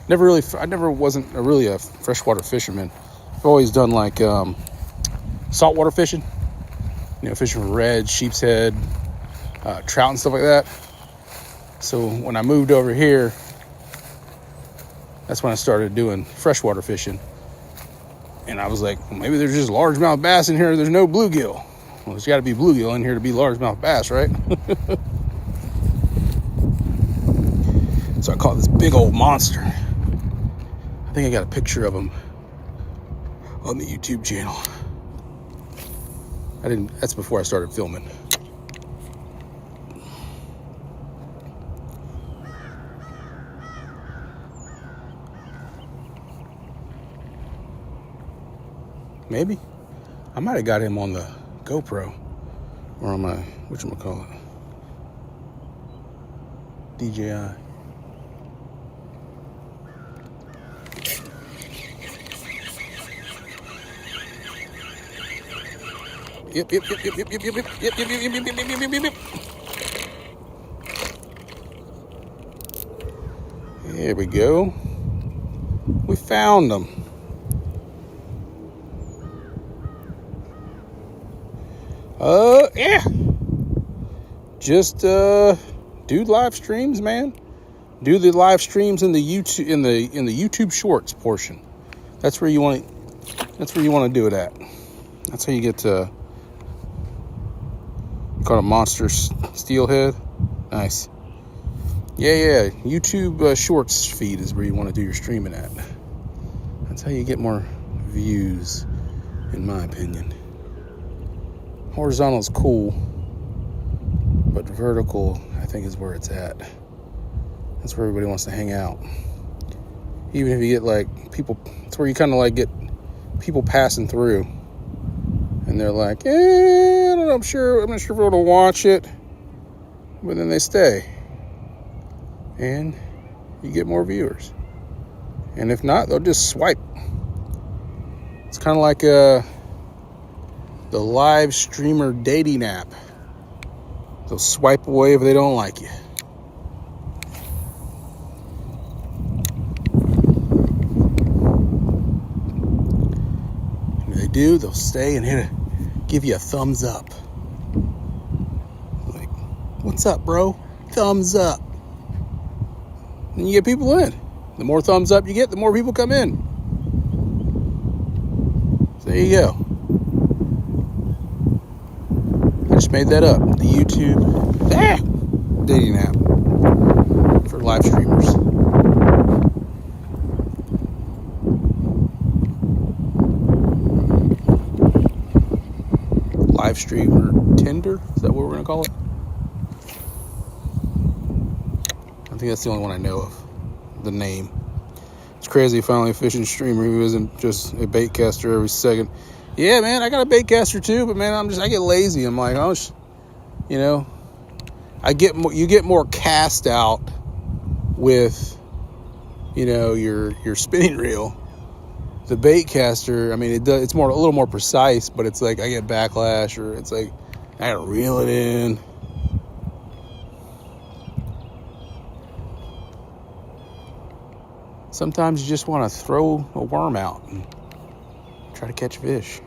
I never wasn't really a freshwater fisherman. I've always done like saltwater fishing. You know, fishing for red, sheep's head, trout and stuff like that. So when I moved over here, that's when I started doing freshwater fishing. And I was like, well, maybe there's just largemouth bass in here. There's no bluegill. Well, there's got to be bluegill in here to be largemouth bass, right? So I caught this big old monster. I think I got a picture of him on the YouTube channel. That's before I started filming. Maybe. I might have got him on the GoPro. Or on my, whatchamacallit? DJI. Yep. There we go. We found them. Yeah. Just do live streams, man. Do the live streams in the YouTube in the YouTube Shorts portion. That's where you want to do it at. That's how you get to. Caught a monster steelhead. Nice. Yeah. YouTube Shorts feed is where you want to do your streaming at. That's how you get more views, in my opinion. Horizontal is cool, but vertical, I think, is where it's at. That's where everybody wants to hang out. Even if you get like people, it's where you kind of like get people passing through. And they're like, I'm not sure if I want to watch it. but then they stay. And you get more viewers. And if not, they'll just swipe. It's kind of like the live streamer dating app. They'll swipe away if they don't like you. And if they do, they'll stay and give you a thumbs up. Like, what's up, bro? Thumbs up. And you get people in. The more thumbs up you get, the more people come in. So there you go. I just made that up. The YouTube dating app for live streamers. Live streamer Tinder? Is that what we're going to call it? I think that's the only one I know of. The name. It's crazy finally a fishing streamer who isn't just a bait caster every second. Yeah, man, I got a bait caster too, but man, I get lazy. I'm like, you get more cast out with, your spinning reel. The bait caster, I mean, it's a little more precise, but it's like I get backlash, or it's like I gotta reel it in. Sometimes you just want to throw a worm out and try to catch fish.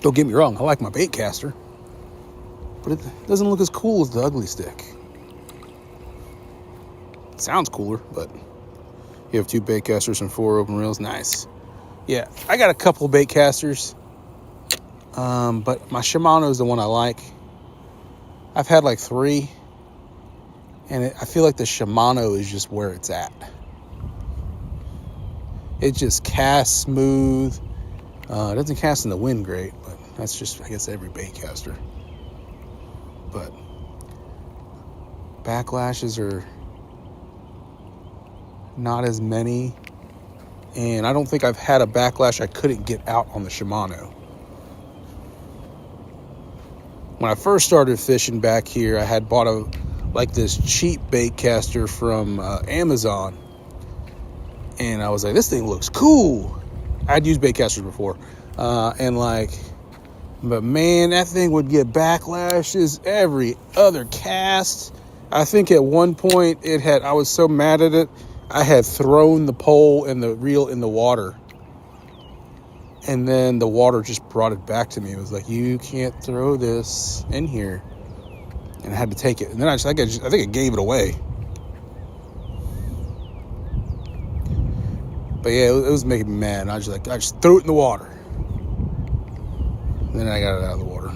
Don't get me wrong, I like my bait caster, but it doesn't look as cool as the ugly stick. It sounds cooler, but you have 2 bait casters and 4 open reels. Nice. Yeah, I got a couple of bait casters, but my Shimano is the one I like. I've had like 3. And I feel like the Shimano is just where it's at. It just casts smooth. It doesn't cast in the wind great, but that's just, I guess, every bait caster. But backlashes are not as many. And I don't think I've had a backlash I couldn't get out on the Shimano. When I first started fishing back here, I had bought this cheap bait caster from Amazon, and I was like, this thing looks cool. I'd used bait casters before, but man, that thing would get backlashes every other cast. I think at one point I was so mad at it, I had thrown the pole and the reel in the water, and then the water just brought it back to me. It was like, you can't throw this in here. And I had to take it. And then I think I gave it away. But yeah, it was making me mad. I just threw it in the water. And then I got it out of the water.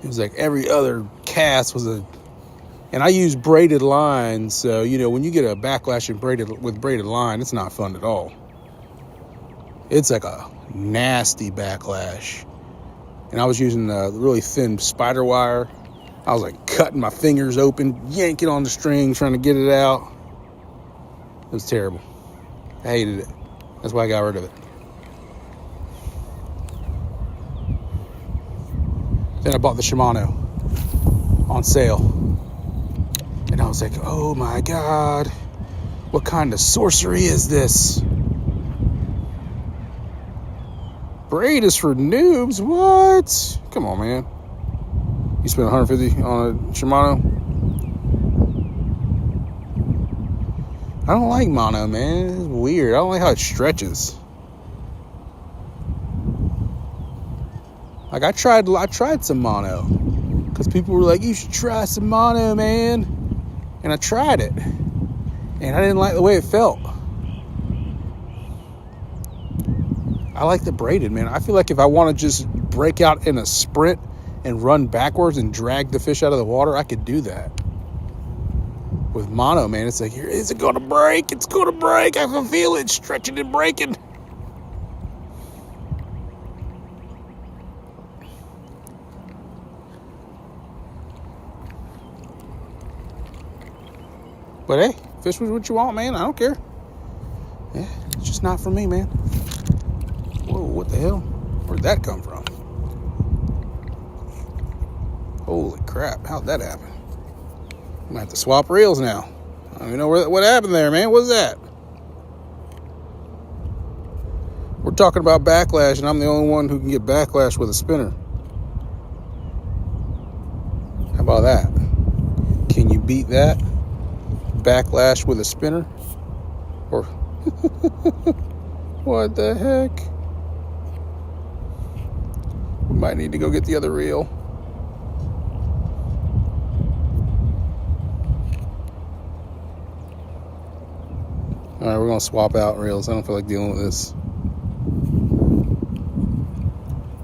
It was like every other cast was and I use braided line. So, when you get a backlash with braided line, it's not fun at all. It's like a nasty backlash. And I was using a really thin spider wire. I was like cutting my fingers open, yanking on the string, trying to get it out. It was terrible. I hated it. That's why I got rid of it. Then I bought the Shimano on sale. And I was like, oh my God, what kind of sorcery is this? Braid is for noobs. What? Come on, man. You spent $150 on a Shimano? I don't like mono, man. It's weird. I don't like how it stretches. Like I tried some mono because people were like, you should try some mono, man. And I tried it, and I didn't like the way it felt. I like the braided, man. I feel like if I want to just break out in a sprint and run backwards and drag the fish out of the water, I could do that. With mono, man, it's like, is it going to break? It's going to break. I can feel it stretching and breaking. But hey, fish with what you want, man. I don't care. Yeah, it's just not for me, man. Whoa, what the hell? Where'd that come from? Holy crap, how'd that happen? I'm gonna have to swap reels now. I don't even know what happened there, man. What's that? We're talking about backlash, and I'm the only one who can get backlash with a spinner. How about that? Can you beat that? Backlash with a spinner? Or what the heck? We might need to go get the other reel. All right, we're gonna swap out reels. I don't feel like dealing with this.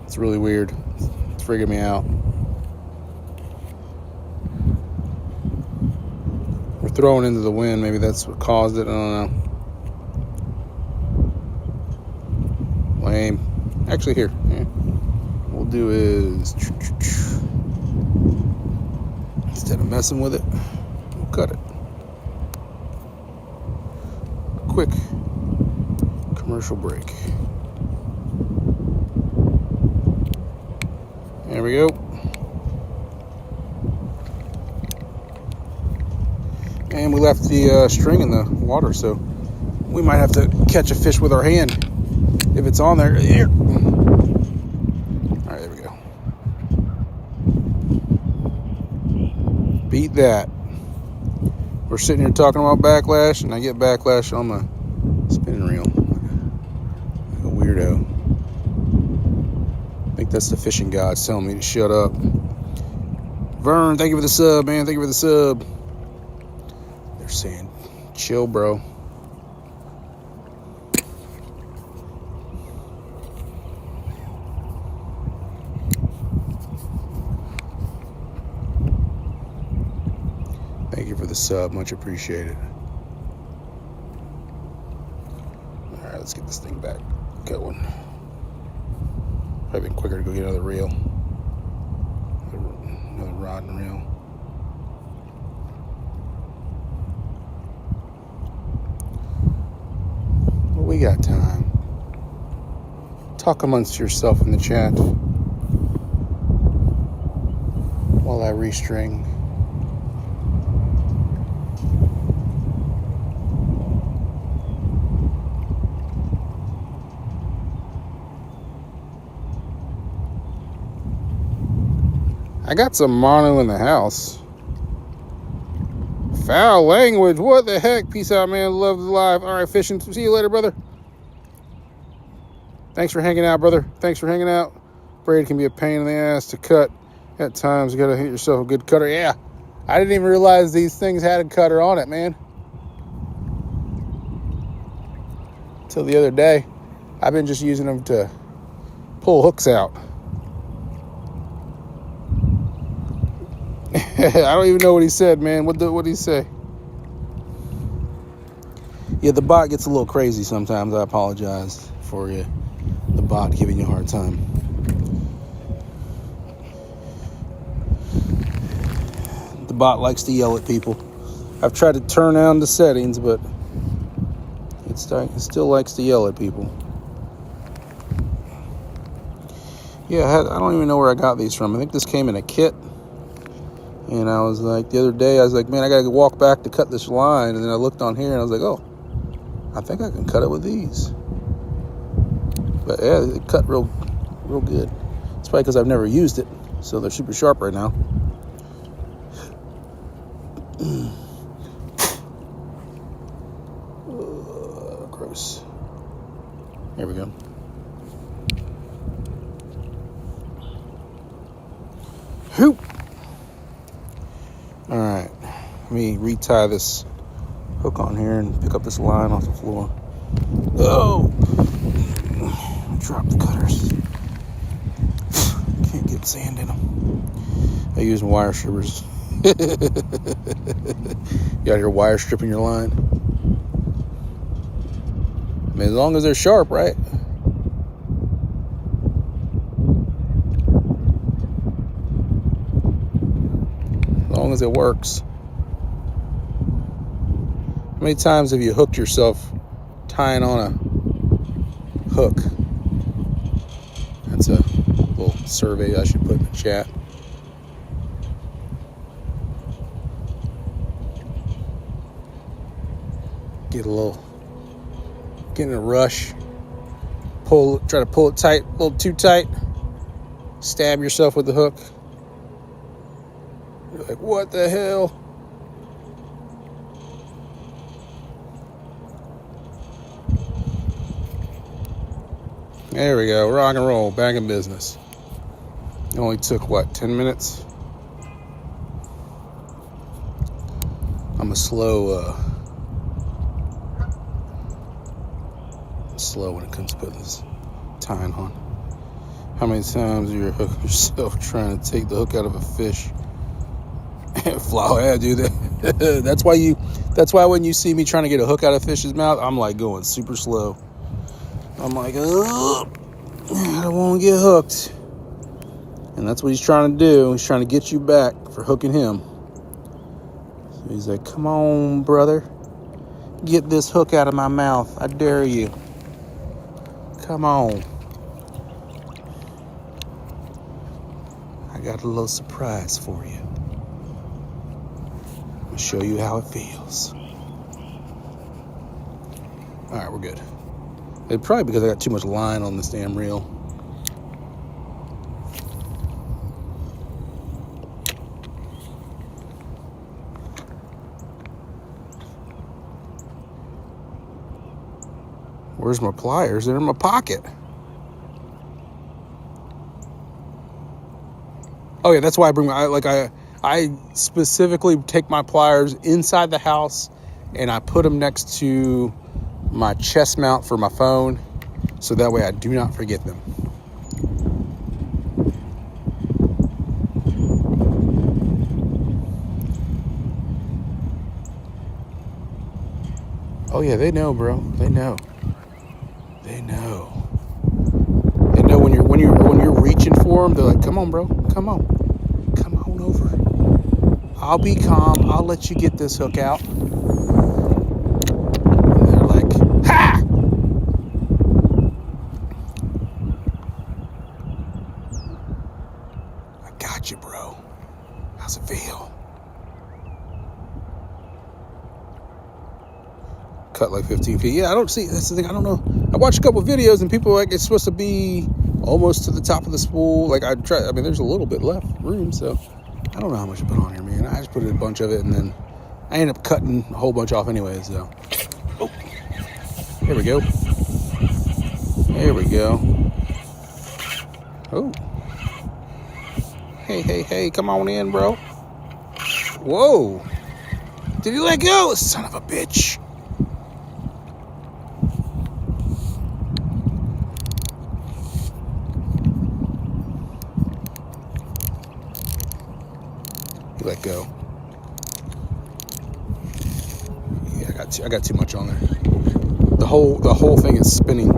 It's really weird. It's freaking me out. We're throwing into the wind. Maybe that's what caused it. I don't know. Lame. Actually, here. Yeah. What we'll do is, instead of messing with it, we'll cut it. Quick commercial break. There we go. And we left the string in the water, so we might have to catch a fish with our hand if it's on there. Here. All right, there we go. Beat that. We're sitting here talking about backlash, and I get backlash on my spinning reel. Like a weirdo. I think that's the fishing gods telling me to shut up. Vern, thank you for the sub, man. Thank you for the sub. They're saying, chill, bro. Thank you for the sub. Much appreciated. All right, let's get this thing back going. Probably been quicker to go get another reel. Another rod and reel. Well, we got time. Talk amongst yourself in the chat while I restring. I got some mono in the house. Foul language. What the heck? Peace out, man. Love the live. All right, fishing. See you later, brother. Thanks for hanging out, brother. Thanks for hanging out. Braid can be a pain in the ass to cut at times. You got to hit yourself a good cutter. Yeah. I didn't even realize these things had a cutter on it, man. Till the other day. I've been just using them to pull hooks out. I don't even know what he said, man. What did he say? Yeah, the bot gets a little crazy sometimes. I apologize for you. The bot giving you a hard time. The bot likes to yell at people. I've tried to turn down the settings, but it still likes to yell at people. Yeah, I don't even know where I got these from. I think this came in a kit. And I was like, the other day, I was like, man, I got to walk back to cut this line. And then I looked on here and I was like, oh, I think I can cut it with these. But yeah, it cut real good. It's probably because I've never used it. So they're super sharp right now. Gross. Here we go. Hoop. All right, let me retie this hook on here and pick up this line off the floor. Oh, drop the cutters. Can't get sand in them. I use wire strippers. You out here wire stripping your line? I mean, as long as they're sharp, right? As long as it works. How many times have you hooked yourself tying on a hook survey I should put in the chat. Get in a rush. Try to pull it tight, a little too tight. Stab yourself with the hook. You're like, what the hell? There we go, rock and roll, back in business. It only took, what, 10 minutes? I'm slow when it comes to putting this tying on. How many times you hook yourself trying to take the hook out of a fish and fly? Yeah, dude. That's why when you see me trying to get a hook out of a fish's mouth, I'm like going super slow. I'm like, oh, I don't want to get hooked. And that's what he's trying to do. He's trying to get you back for hooking him. So he's like, come on, brother. Get this hook out of my mouth. I dare you. Come on. I got a little surprise for you. I'm going to show you how it feels. All right, we're good. It's probably because I got too much line on this damn reel. Where's my pliers? They're in my pocket. Oh yeah, that's why I bring I specifically take my pliers inside the house and I put them next to my chest mount for my phone, so that way I do not forget them. Oh yeah, they know, bro. They know. They know. They know when you're reaching for them. They're like, "Come on, bro. Come on over. I'll be calm. I'll let you get this hook out." And they're like, "Ha!" I got you, bro. How's it feel? Cut like 15 feet. Yeah, I don't see. That's the thing. I don't know. I watched a couple videos and people like it's supposed to be almost to the top of the spool. Like I mean, there's a little bit left room, so I don't know how much I put on here, man. I just put a bunch of it and then I end up cutting a whole bunch off anyway. So, oh, here we go. There we go. Oh, hey, come on in, bro. Whoa, did he let go? Son of a bitch. Let go. Yeah, I got too much on there. The whole thing is spinning.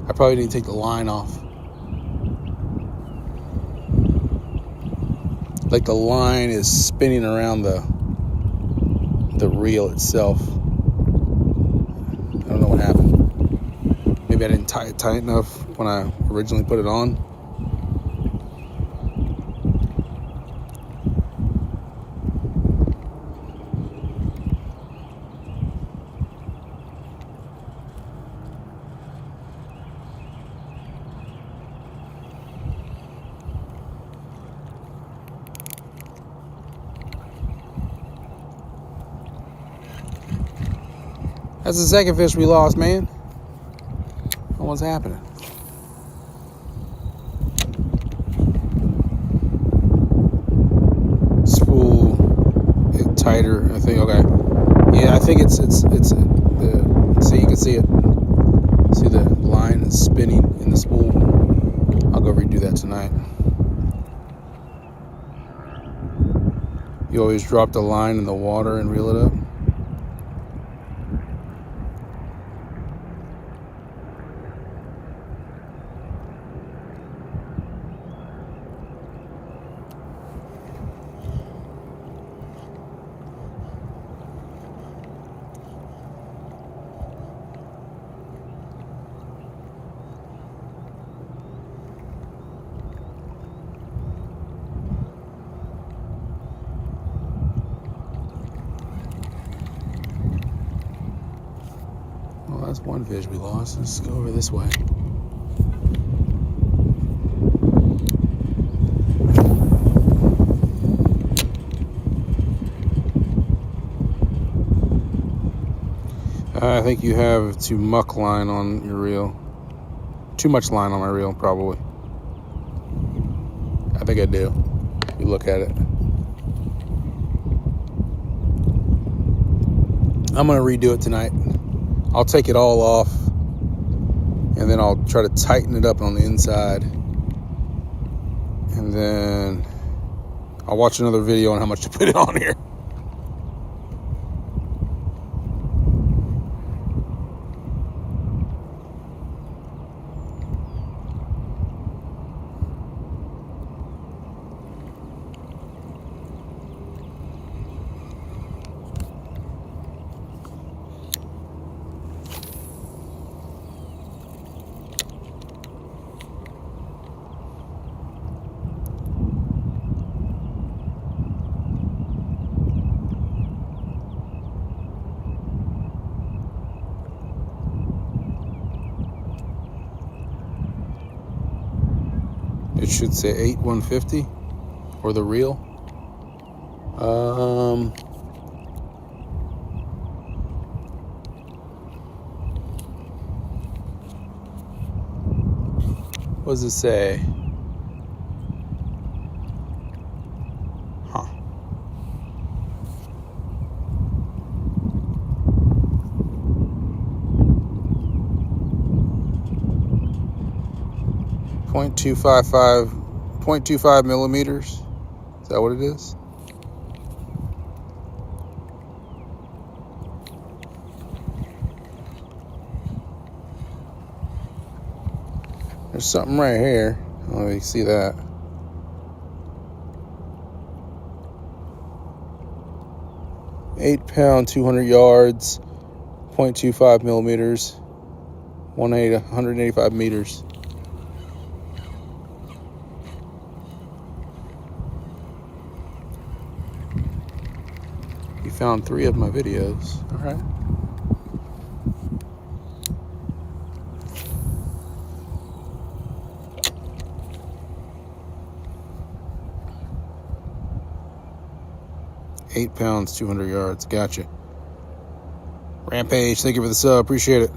I probably need to take the line off. Like the line is spinning around the reel itself. I don't know what happened. Maybe I didn't tie it tight enough when I originally put it on. That's the second fish we lost, man. What's happening? Spool it tighter, I think. Okay. Yeah, I think it's the see, you can see it. See the line is spinning in the spool. I'll go redo that tonight. You always drop the line in the water and reel it up. That's one fish we lost. Let's go over this way. I think you have too much line on your reel. Too much line on my reel, probably. I think I do. You look at it. I'm gonna redo it tonight. I'll take it all off, and then I'll try to tighten it up on the inside, and then I'll watch another video on how much to put it on here. It should say 8/150 or the reel. What does it say? Huh. .255 millimeters. Is that what it is? There's something right here. Let me see that. £8, 200 yards, 0.25 millimeters, 185 meters. You found 3 of my videos. All right. £8, 200 yards. Gotcha. Rampage, thank you for the sub. Appreciate it.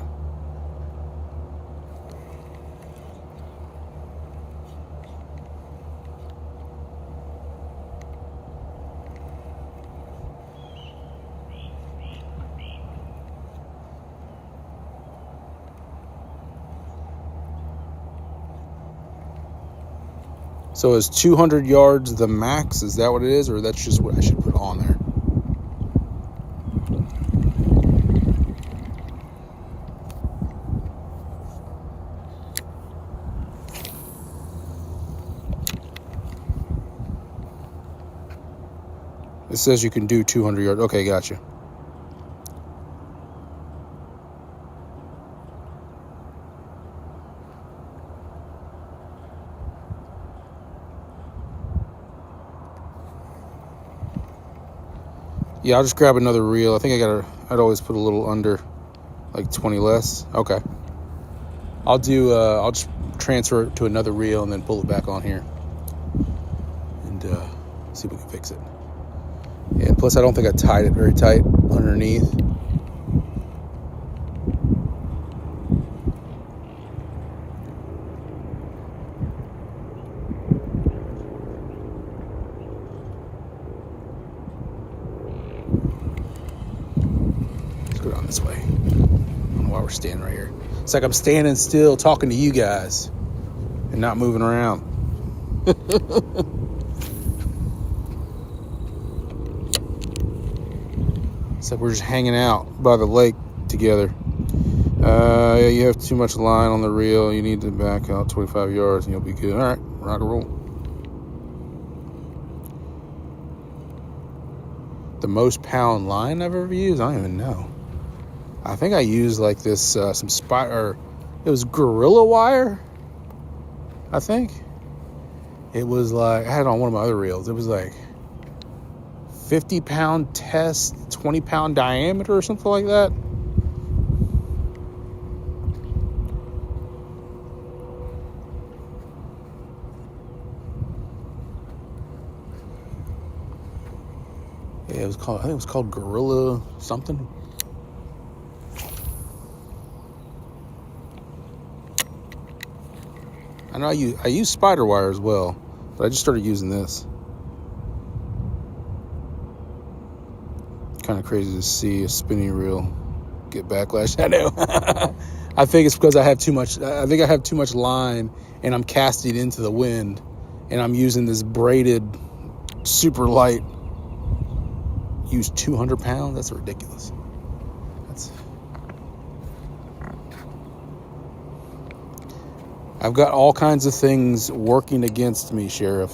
So is 200 yards the max? Is that what it is? Or that's just what I should put on there? It says you can do 200 yards. Okay, gotcha. Yeah, I'll just grab another reel. I think I'd always put a little under, like 20 less. Okay. I'll just transfer it to another reel and then pull it back on here. And see if we can fix it. And plus, I don't think I tied it very tight underneath. Down this way. I don't know why we're standing right here. It's like I'm standing still talking to you guys and not moving around. It's like we're just hanging out by the lake together. Yeah, you have too much line on the reel. You need to back out 25 yards and you'll be good. All right, rock and roll. The most pound line I've ever used? I don't even know. I think I used like this, some it was Gorilla Wire, I think. It was like, I had it on one of my other reels. It was like 50-pound test, 20-pound diameter or something like that. it was called, I think it was called Gorilla something. I know I use spider wire as well, but I just started using this. Kind of crazy to see a spinning reel get backlash. I know. I think it's because I have too much. I think I have too much line, and I'm casting into the wind, and I'm using this braided, super light. Use 200 pounds. That's ridiculous. I've got all kinds of things working against me, Sheriff.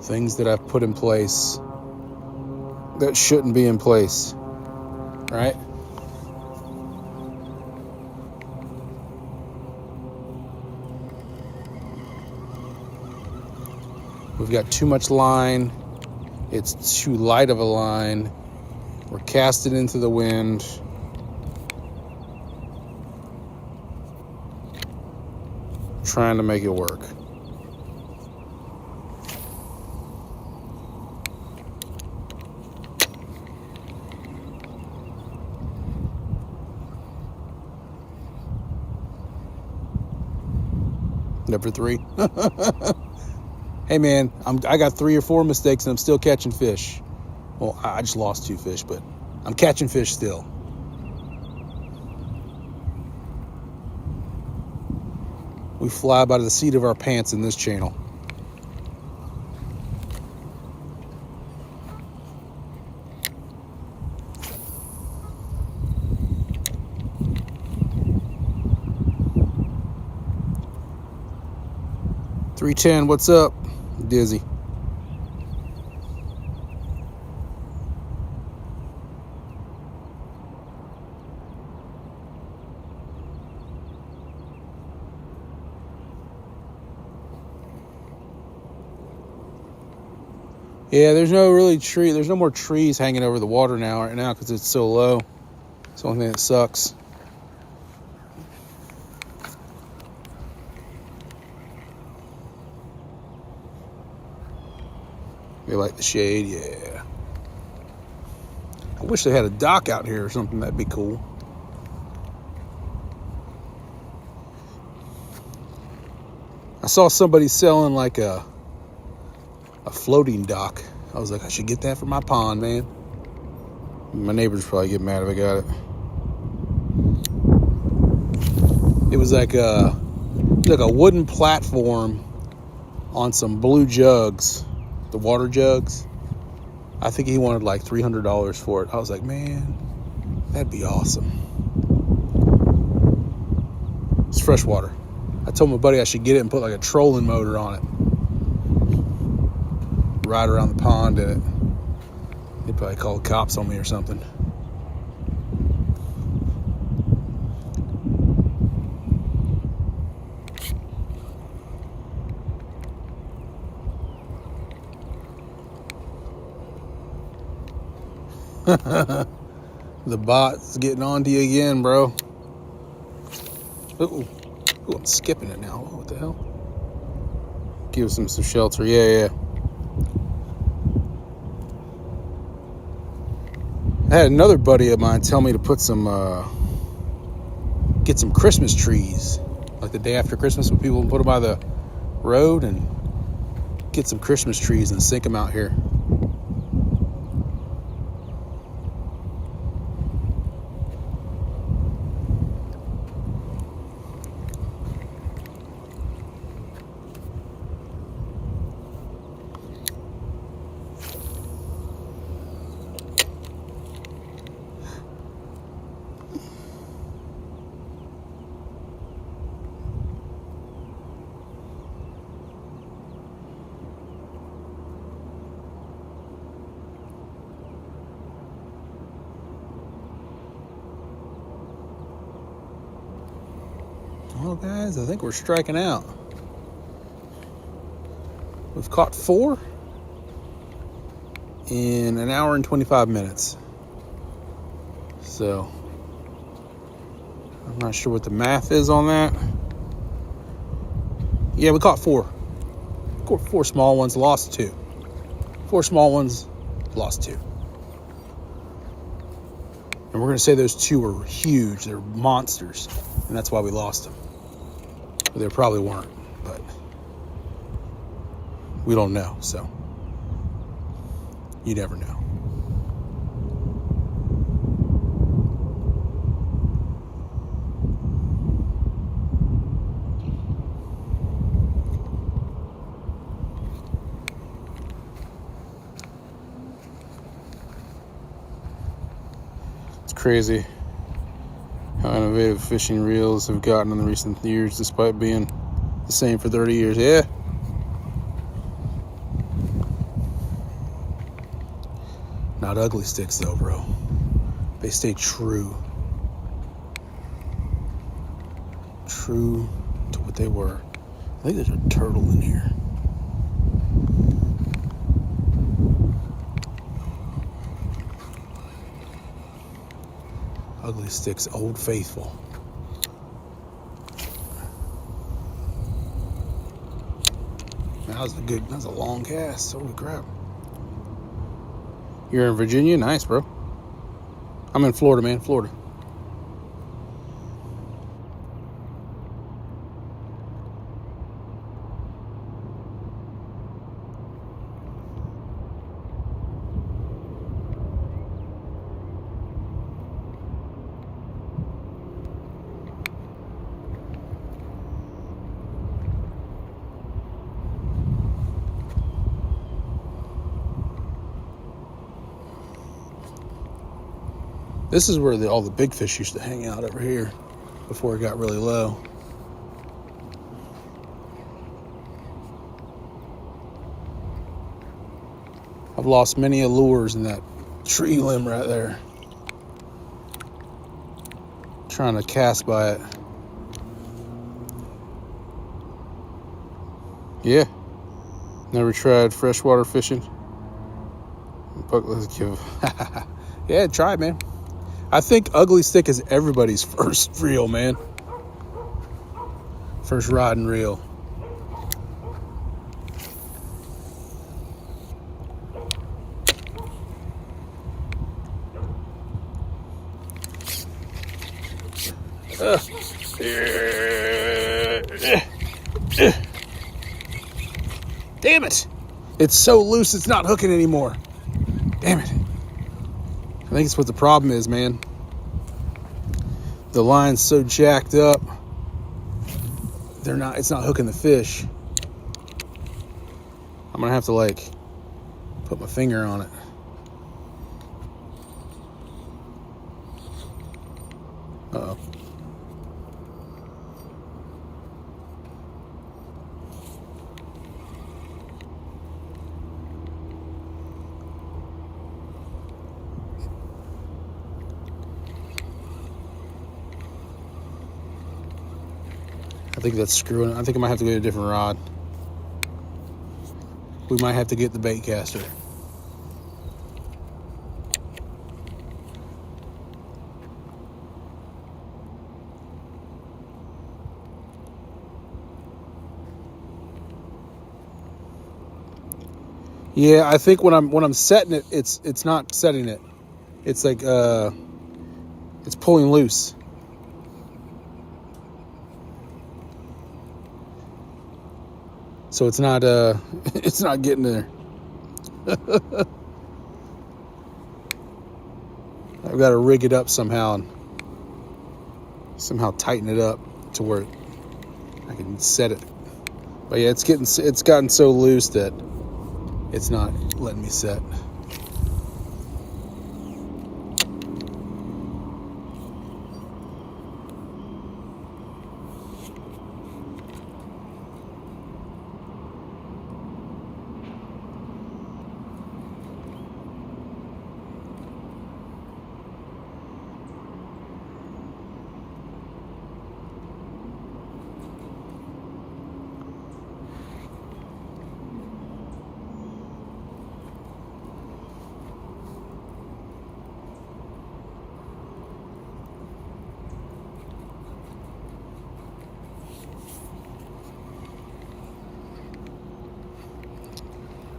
Things that I've put in place that shouldn't be in place, right? We've got too much line. It's too light of a line. We're casting into the wind. Trying to make it work. Number 3. Hey man, I got 3 or 4 mistakes and I'm still catching fish. Well, I just lost 2 fish, but I'm catching fish still. We fly by the seat of our pants in this channel. $310, what's up? Dizzy. Yeah, there's no more trees hanging over the water right now because it's so low. It's the only thing that sucks. You like the shade? Yeah. I wish they had a dock out here or something. That'd be cool. I saw somebody selling like a floating dock. I was like, I should get that for my pond, man. My neighbors probably get mad if I got it. It was like a wooden platform on some blue jugs, the water jugs. I think he wanted like $300 for it. I was like, man, that'd be awesome. It's fresh water. I told my buddy I should get it and put like a trolling motor on it. Ride around the pond in it. He'd probably call the cops on me or something. The bot's getting on to you again, bro. Ooh, I'm skipping it now. What the hell? Give some shelter. Yeah. I had another buddy of mine tell me to put get some Christmas trees, like the day after Christmas when people put them by the road, and get some Christmas trees and sink them out here. Well, guys, I think we're striking out. We've caught 4 in an hour and 25 minutes. So, I'm not sure what the math is on that. Yeah, we caught 4. Caught 4 small ones, lost 2. 4 small ones, lost 2. And we're going to say those 2 were huge. They're monsters. And that's why we lost them. But they probably weren't. But we don't know. So you never know. Crazy how innovative fishing reels have gotten in the recent years despite being the same for 30 years. Yeah. Not ugly sticks though, bro. They stay true. True to what they were. I think there's a turtle in here. Ugly Sticks, Old Faithful. That was a long cast. Holy crap. You're in Virginia? Nice, bro. I'm in Florida, man. Florida. This is where all the big fish used to hang out over here before it got really low. I've lost many lures in that tree limb right there. Trying to cast by it. Yeah. Never tried freshwater fishing? Let's give. Yeah, try it, man. I think Ugly Stick is everybody's first reel, man. First rod and reel. Damn it! It's so loose it's not hooking anymore. Damn it. I think it's what the problem is, man. The line's so jacked up. It's not hooking the fish. I'm gonna have to put my finger on it. Uh-oh. I think that's screwing it. I think I might have to get a different rod. We might have to get the bait caster. Yeah, I think when I'm setting it, it's not setting it. It's like it's pulling loose. So it's not getting there. I've got to rig it up somehow and somehow tighten it up to where I can set it. But yeah, it's gotten so loose that it's not letting me set.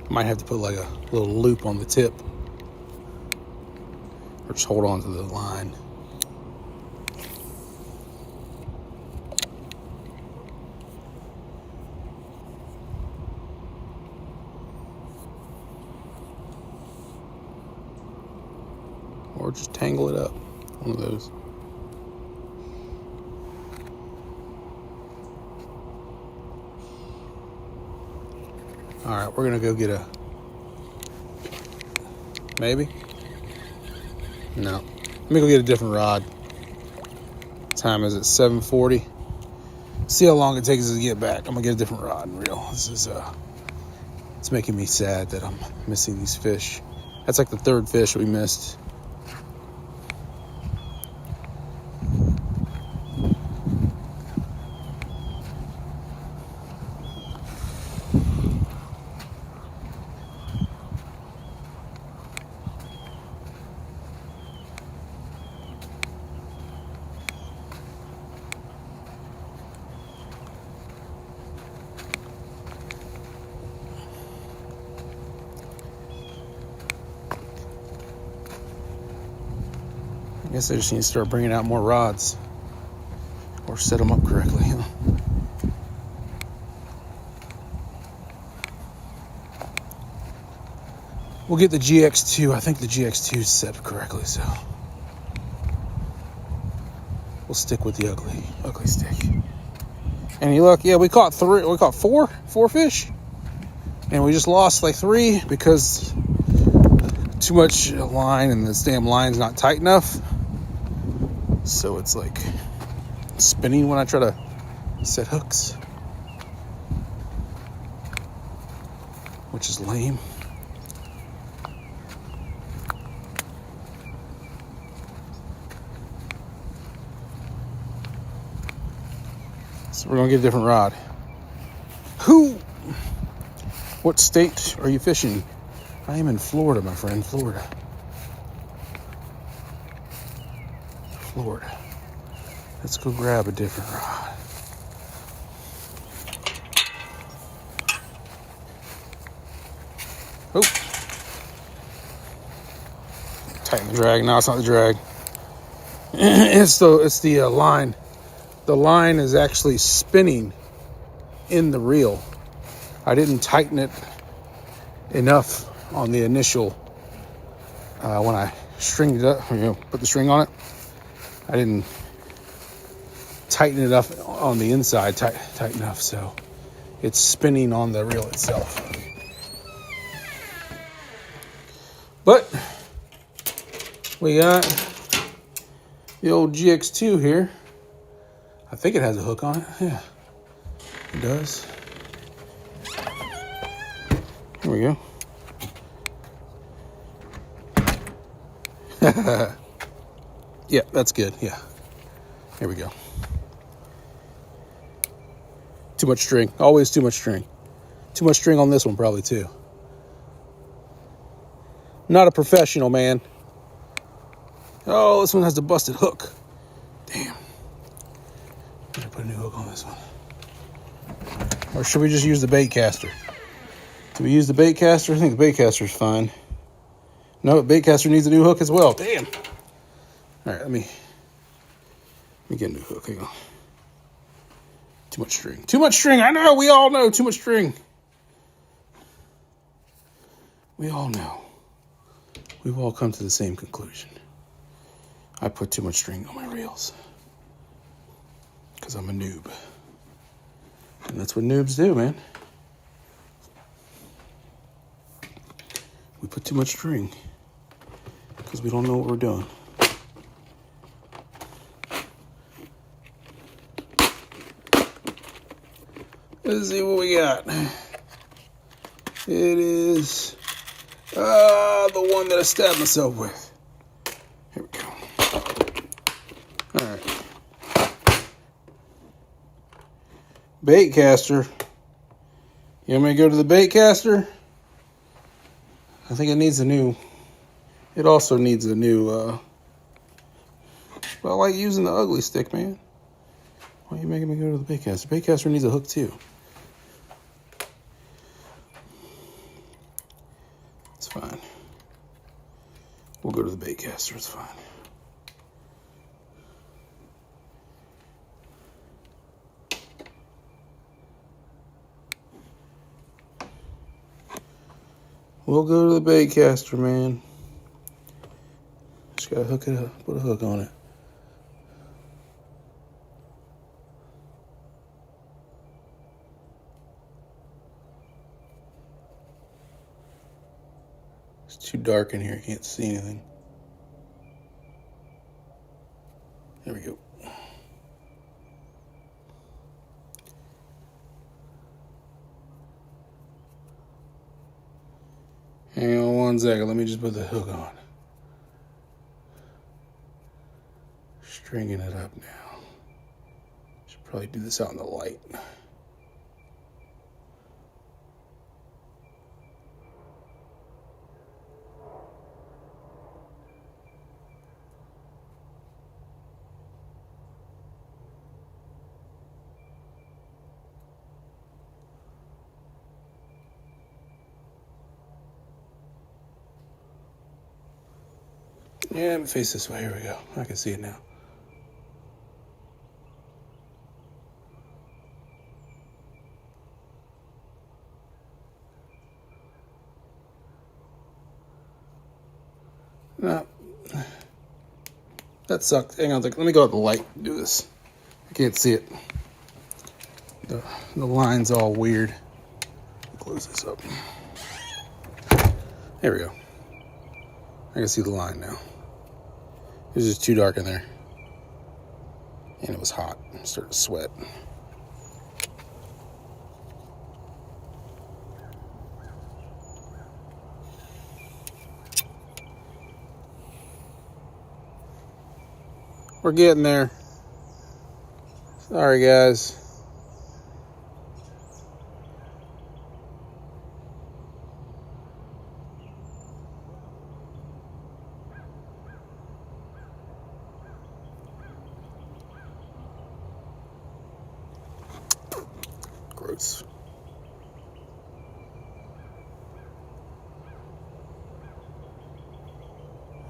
Might have to put like a little loop on the tip, or just hold on to the line. Or just tangle it up, one of those. All right, we're gonna go get a, maybe? No, let me go get a different rod. What time is it? 7:40. See how long it takes us to get back. I'm gonna get a different rod and reel. This is it's making me sad that I'm missing these fish. That's like the third fish we missed. I guess I just need to start bringing out more rods, or set them up correctly. Huh? We'll get the GX2. I think the GX2 is set correctly, so we'll stick with the ugly stick. Any luck? Yeah, we caught four fish, and we just lost like 3 because too much line, and this damn line's not tight enough. So it's like spinning when I try to set hooks, which is lame. So we're gonna get a different rod. What state are you fishing? I am in Florida, my friend. Florida. Let's go grab a different rod. Oh. Tighten the drag. No, it's not the drag. It's the line. The line is actually spinning in the reel. I didn't tighten it enough on the initial when I stringed it up, put the string on it. I didn't tighten it up on the inside tight enough, so it's spinning on the reel itself. But we got the old GX2 here. I think it has a hook on it. Yeah, it does. Here we go. Yeah, that's good. Yeah. Here we go. Too much string. Always too much string. Too much string on this one probably too. Not a professional, man. Oh, this one has the busted hook. Damn. I should put a new hook on this one. Or should we just use the bait caster? Do we use the bait caster? I think the bait caster is fine. No, the bait caster needs a new hook as well. Damn. All right, let me get a new hook. Hang on. Too much string. Too much string. I know. We all know. Too much string. We all know. We've all come to the same conclusion. I put too much string on my reels because I'm a noob. And that's what noobs do, man. We put too much string because we don't know what we're doing. Let's see what we got. It is the one that I stabbed myself with. Here we go. All right. Bait caster. You want me to go to the bait caster? I think it needs a new. It also needs a new. But I like using the ugly stick, man. Why are you making me go to the bait caster? Bait caster needs a hook too. We'll go to the bait caster, it's fine. We'll go to the bait caster, man. Just gotta hook it up, put a hook on it. It's too dark in here, I can't see anything. There we go. Hang on 1 second, let me just put the hook on. Stringing it up now. Should probably do this out in the light. Yeah, let me face this way. Here we go. I can see it now. No. That sucked. Hang on, let me go out the light and do this. I can't see it. The line's all weird. Close this up. There we go. I can see the line now. It was just too dark in there. And it was hot. I started to sweat. We're getting there. Sorry, guys. Gross.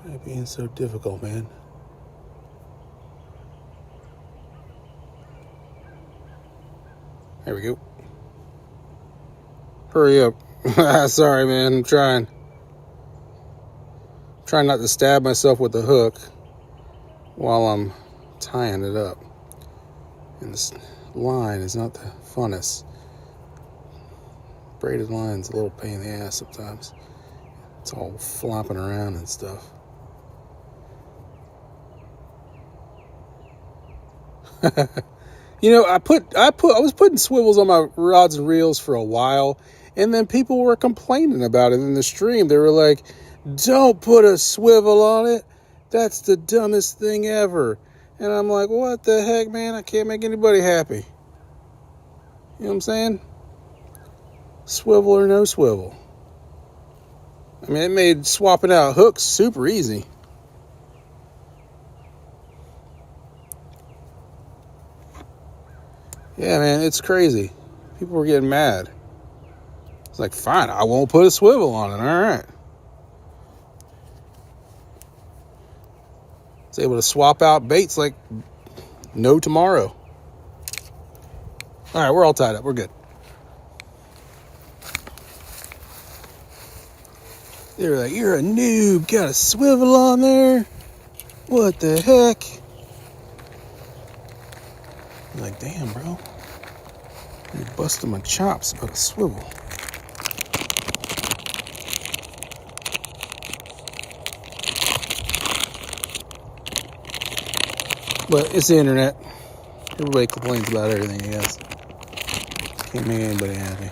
Why are you being so difficult, man? There we go. Hurry up. Sorry, man. I'm trying not to stab myself with the hook while I'm tying it up. And this line is not the funnest. Braided line's a little pain in the ass sometimes. It's all flopping around and stuff. You know, I was putting swivels on my rods and reels for a while, and then people were complaining about it in the stream. They were like, "Don't put a swivel on it. That's the dumbest thing ever." And I'm like, "What the heck, man? I can't make anybody happy." You know what I'm saying? Swivel or no swivel. I mean, it made swapping out hooks super easy. Yeah, man, it's crazy. People were getting mad. It's like, fine, I won't put a swivel on it. All right. It's able to swap out baits like no tomorrow. All right, we're all tied up. We're good. They're like, "You're a noob. Got a swivel on there? What the heck?" I'm like, damn, bro. You're busting my chops about a swivel. But it's the internet. Everybody complains about everything, I guess. Can't make anybody happy.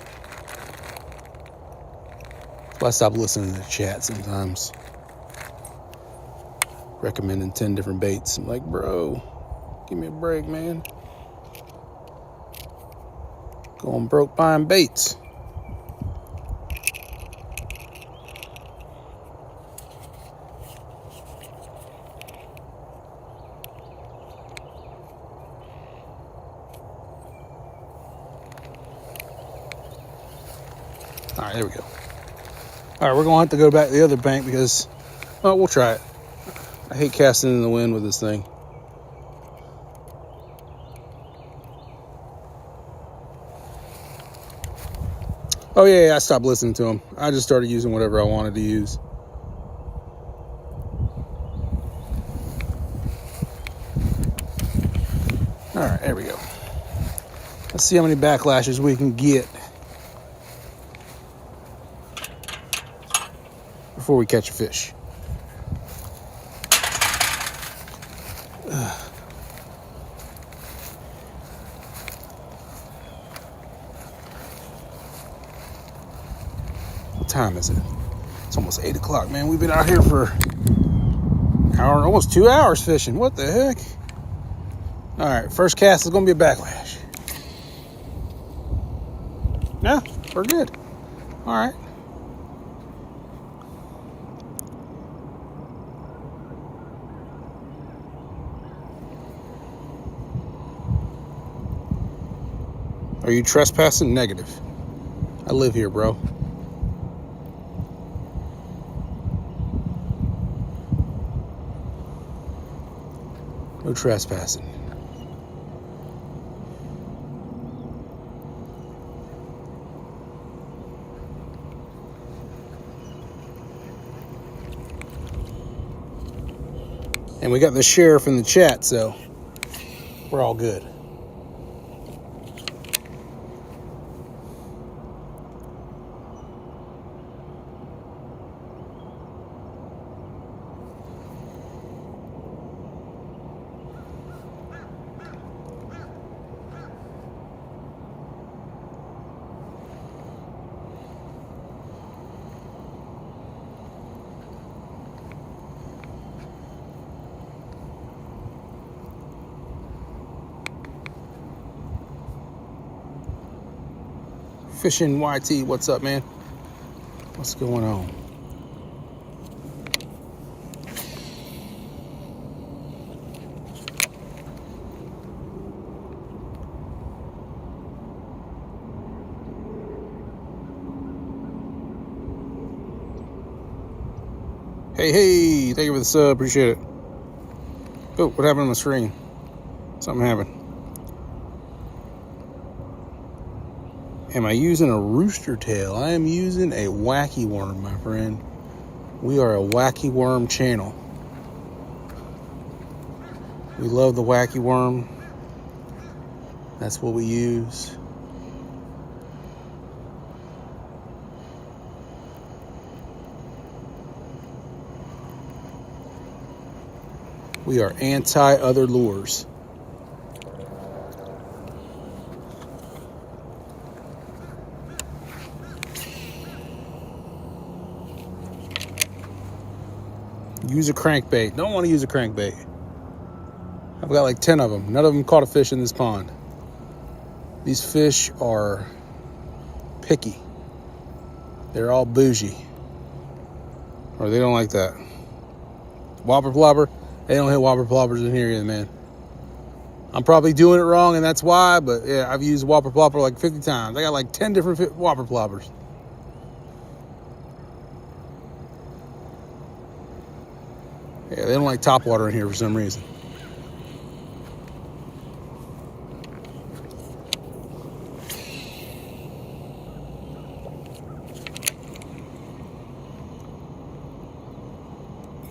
So I stop listening to the chat sometimes. Recommending 10 different baits. I'm like, bro, give me a break, man. Going broke buying baits. All right, there we go. All right, we're going to have to go back to the other bank because Oh, we'll try it. I hate casting in the wind with this thing. Oh yeah, I stopped listening to him. I just started using whatever I wanted to use. All right, there we go. Let's see how many backlashes we can get before we catch a fish. What time is it? It's almost 8 o'clock, man. We've been out here for an hour, almost 2 hours fishing. What the heck? All right, first cast is going to be a backlash. Yeah, we're good. All right. Are you trespassing? Negative. I live here, bro. No trespassing. And we got the sheriff in the chat, so we're all good. Fishing YT, what's up, man? What's going on? Hey, thank you for the sub, appreciate it. Oh, what happened on the screen? Something happened. Am I using a rooster tail? I am using a wacky worm, my friend. We are a wacky worm channel. We love the wacky worm. That's what we use. We are anti-other lures. Use a crankbait. Don't want to use a crankbait. I've got like 10 of them. None of them caught a fish in this pond. These fish are picky. They're all bougie. Or they don't like that. Whopper plopper. They don't hit whopper ploppers in here either, man. I'm probably doing it wrong and that's why, but yeah, I've used whopper plopper like 50 times. I got like 10 different whopper ploppers. Yeah, they don't like top water in here for some reason.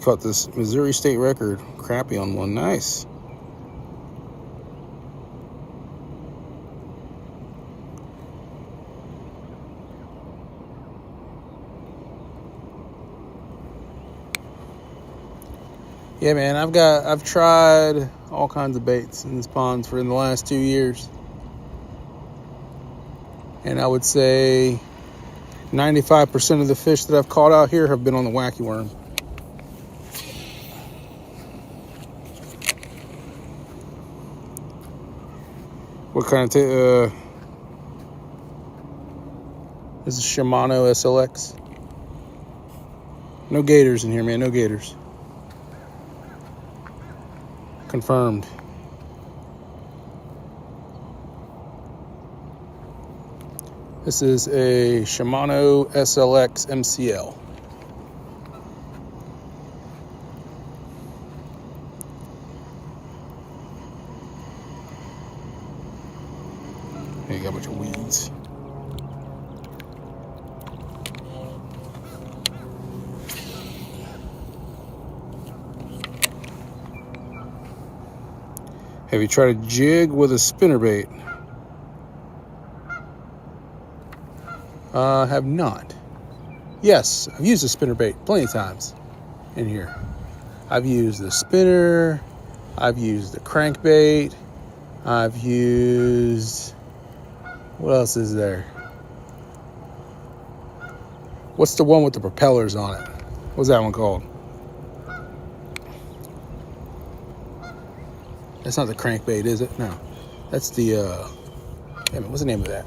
Caught this Missouri state record crappie on one. Nice. Yeah, man, I've tried all kinds of baits in this pond in the last 2 years. And I would say 95% of the fish that I've caught out here have been on the wacky worm. What kind of this is Shimano SLX. No gators in here, man, no gators. Confirmed. This is a Shimano SLX MCL. Hey, got a bunch of weeds. Have you tried a jig with a spinnerbait? Have not. Yes, I've used a spinnerbait plenty of times in here. I've used the spinner. I've used the crankbait. I've used... What else is there? What's the one with the propellers on it? What's that one called? That's not the crankbait, is it? No. That's the, damn it, what's the name of that?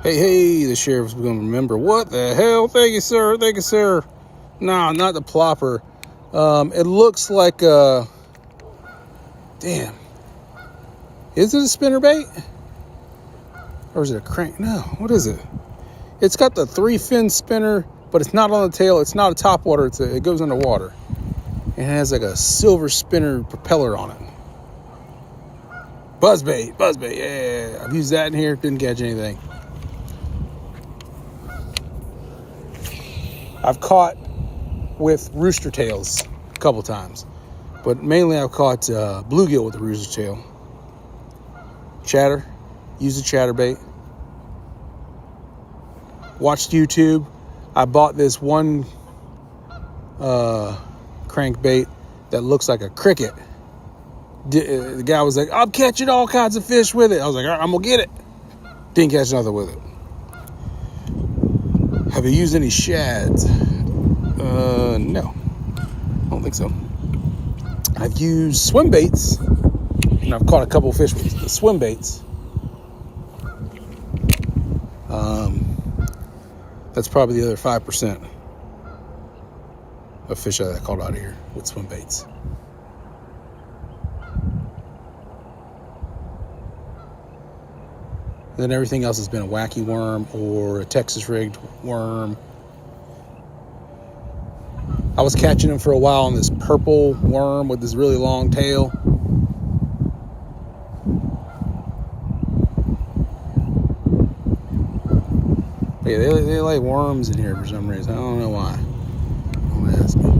Hey, the sheriff's going to remember. What the hell? Thank you, sir. Thank you, sir. No, not the plopper. It looks like a... Damn. Is it a spinnerbait? Or is it a crank? No, what is it? It's got the 3-fin spinner, but it's not on the tail. It's not a topwater. It goes underwater. And it has like a silver spinner propeller on it. Buzzbait, yeah. I've used that in here. Didn't catch anything. I've caught with rooster tails a couple times. But mainly I've caught bluegill with the rooster tail. Chatter. Use a chatterbait. Watched YouTube. I bought this one crankbait that looks like a cricket. The guy was like, I'm catching all kinds of fish with it. I was like, all right, I'm going to get it. Didn't catch nothing with it. Have you used any shads? No. I don't think so. I've used swim baits. And I've caught a couple of fish with the swim baits. That's probably the other 5% of fish that I caught out of here with swim baits. And then everything else has been a wacky worm or a Texas rigged worm. I was catching them for a while on this purple worm with this really long tail. Yeah, they like worms in here for some reason. I don't know why. Don't ask me.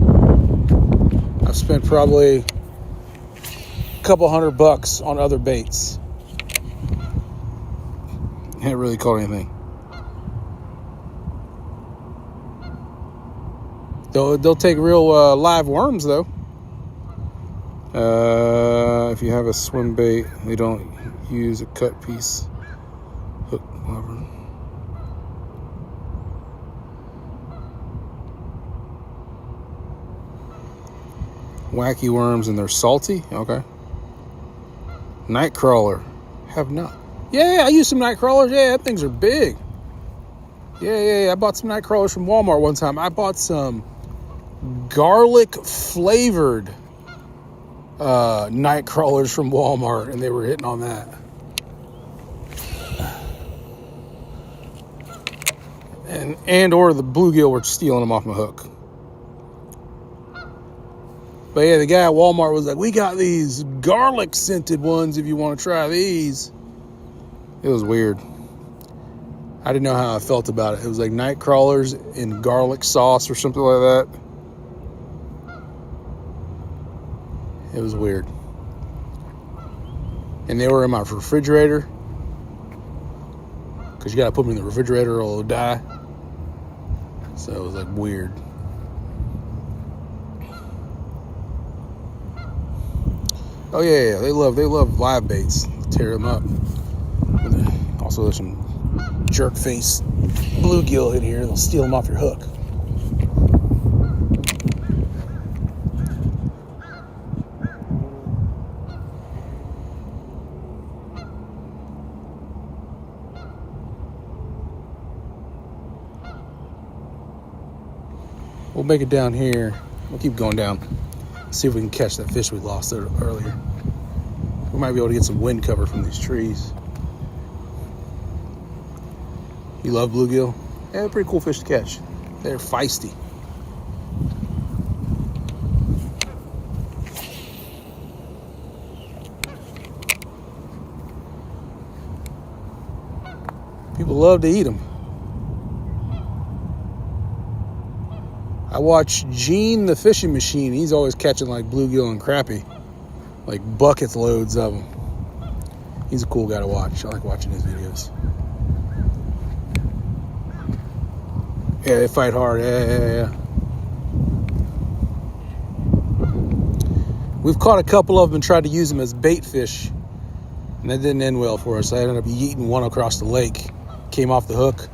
I've spent probably a couple $100 on other baits. Haven't really caught anything. They'll take real live worms though. If you have a swim bait, they don't use a cut piece hook, whatever. Wacky worms and they're salty. Okay. Night crawler. Have not. Yeah, I used some night crawlers. Yeah, that things are big. Yeah. I bought some night crawlers from Walmart one time. I bought some garlic flavored night crawlers from Walmart, and they were hitting on that. And or the bluegill were stealing them off my hook. But yeah, the guy at Walmart was like, we got these garlic scented ones if you want to try these. It was weird. I didn't know how I felt about it. It was like night crawlers in garlic sauce or something like that. It was weird. And they were in my refrigerator. Because you got to put them in the refrigerator or it'll die. So it was like weird. Oh yeah, they love live baits. Tear them up. Also, there's some jerk face bluegill in here. They'll steal them off your hook. We'll make it down here. We'll keep going down. See if we can catch that fish we lost earlier. We might be able to get some wind cover from these trees. You love bluegill? Yeah, they're pretty cool fish to catch. They're feisty. love to eat them. I watch Gene the fishing machine. He's always catching like bluegill and crappie, like buckets loads of them. He's a cool guy to watch. I like watching his videos. Yeah, they fight hard. Yeah. We've caught a couple of them and tried to use them as bait fish, and that didn't end well for us. I ended up yeeting one across the lake, came off the hook,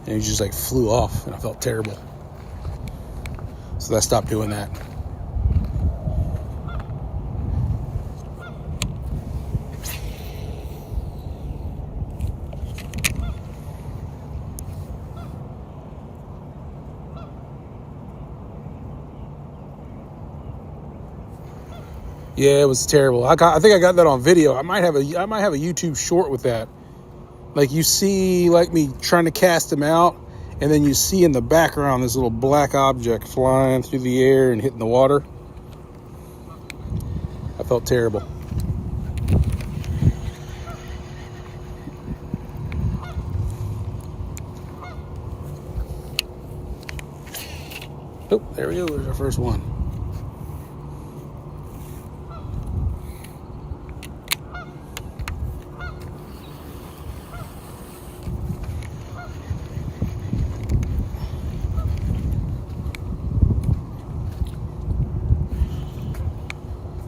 and he just like flew off, and I felt terrible. So I stopped doing that. Yeah, it was terrible. I think I got that on video. I might have a YouTube short with that. Like you see, like me trying to cast him out, and then you see in the background this little black object flying through the air and hitting the water. I felt terrible. Oh, there we go. There's our first one.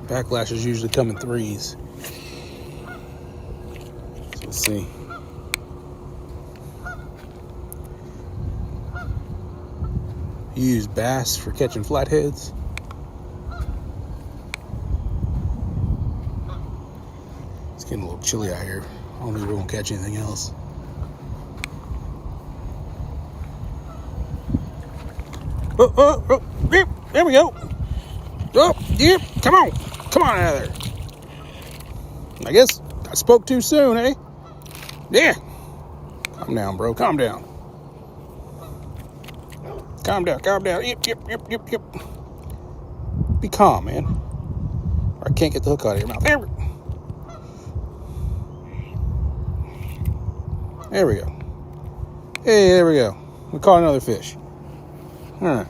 Backlashes usually come in threes. So let's see. You use bass for catching flatheads. It's getting a little chilly out here. I don't think we're gonna catch anything else. Oh, yep, there we go. Oh, yep, come on out of there. I guess I spoke too soon, eh? Yeah. Calm down, bro, calm down. Calm down. Yep. Be calm, man. Or I can't get the hook out of your mouth. There we go. Hey, there we go. We caught another fish. All right.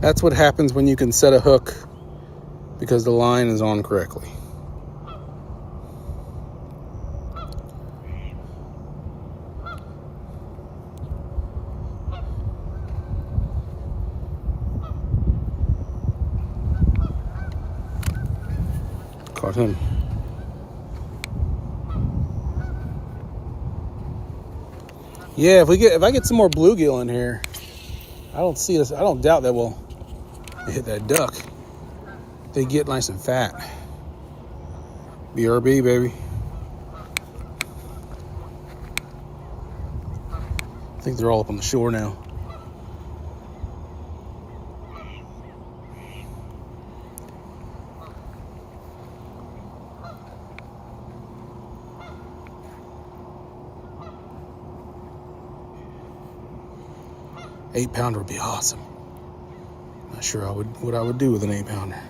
That's what happens when you can set a hook because the line is on correctly. Caught him. Yeah, if I get some more bluegill in here, I don't doubt that we'll hit that duck. They get nice and fat. BRB, baby. I think they're all up on the shore now. Eight-pounder would be awesome. Not sure what I would do with an 8-pounder.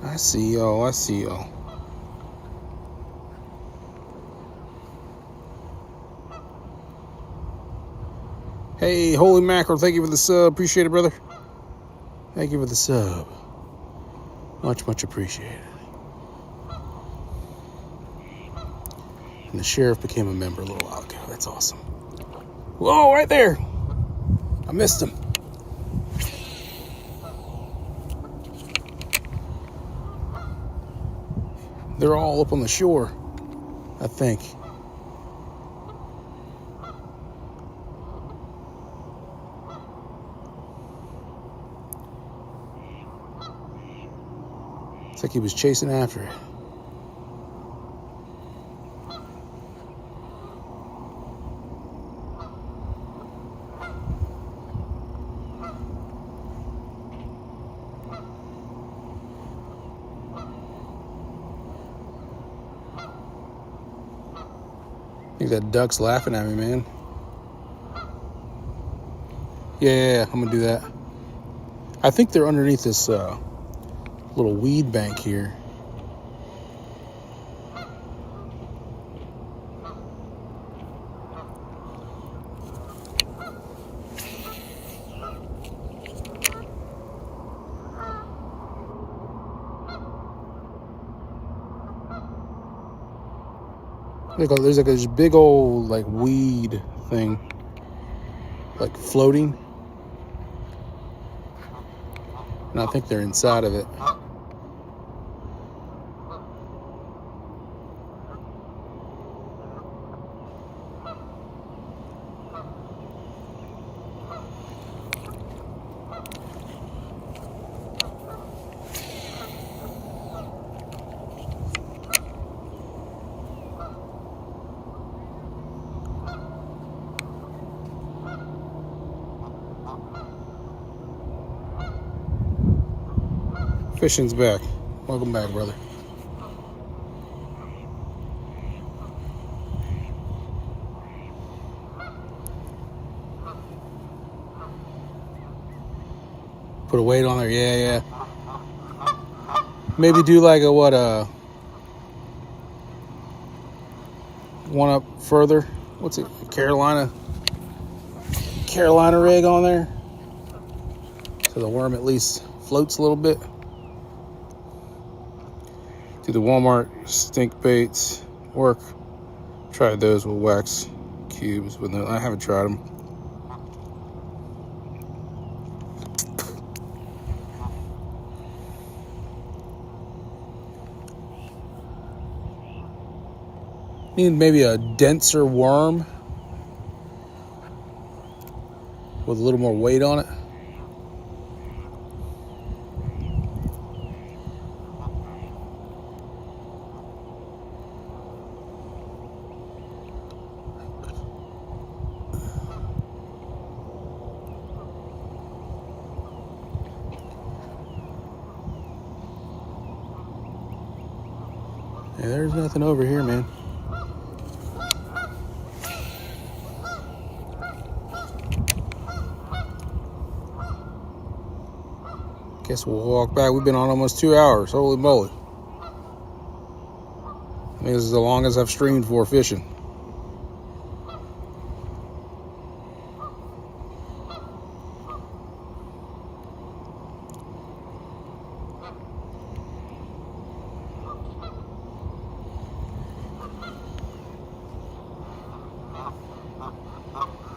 I see y'all. Hey, holy mackerel, thank you for the sub. Appreciate it, brother. Thank you for the sub. Much appreciated. And the sheriff became a member a little while ago. That's awesome. Whoa, right there. I missed him. They're all up on the shore, I think. It's like he was chasing after it. I think that duck's laughing at me, man. Yeah, I'm gonna do that. I think they're underneath this little weed bank here. There's like this big old like weed thing, like floating, and I think they're inside of it. Fishing's back. Welcome back, brother. Put a weight on there. Yeah. Maybe do like a one up further. What's it? Carolina rig on there, so the worm at least floats a little bit. Do the Walmart stink baits work? Tried those with wax cubes, but no, I haven't tried them. Need maybe a denser worm with a little more weight on it. Yeah, there's nothing over here, man. Guess we'll walk back. We've been on almost 2 hours. Holy moly. I think this is the longest I've streamed for fishing.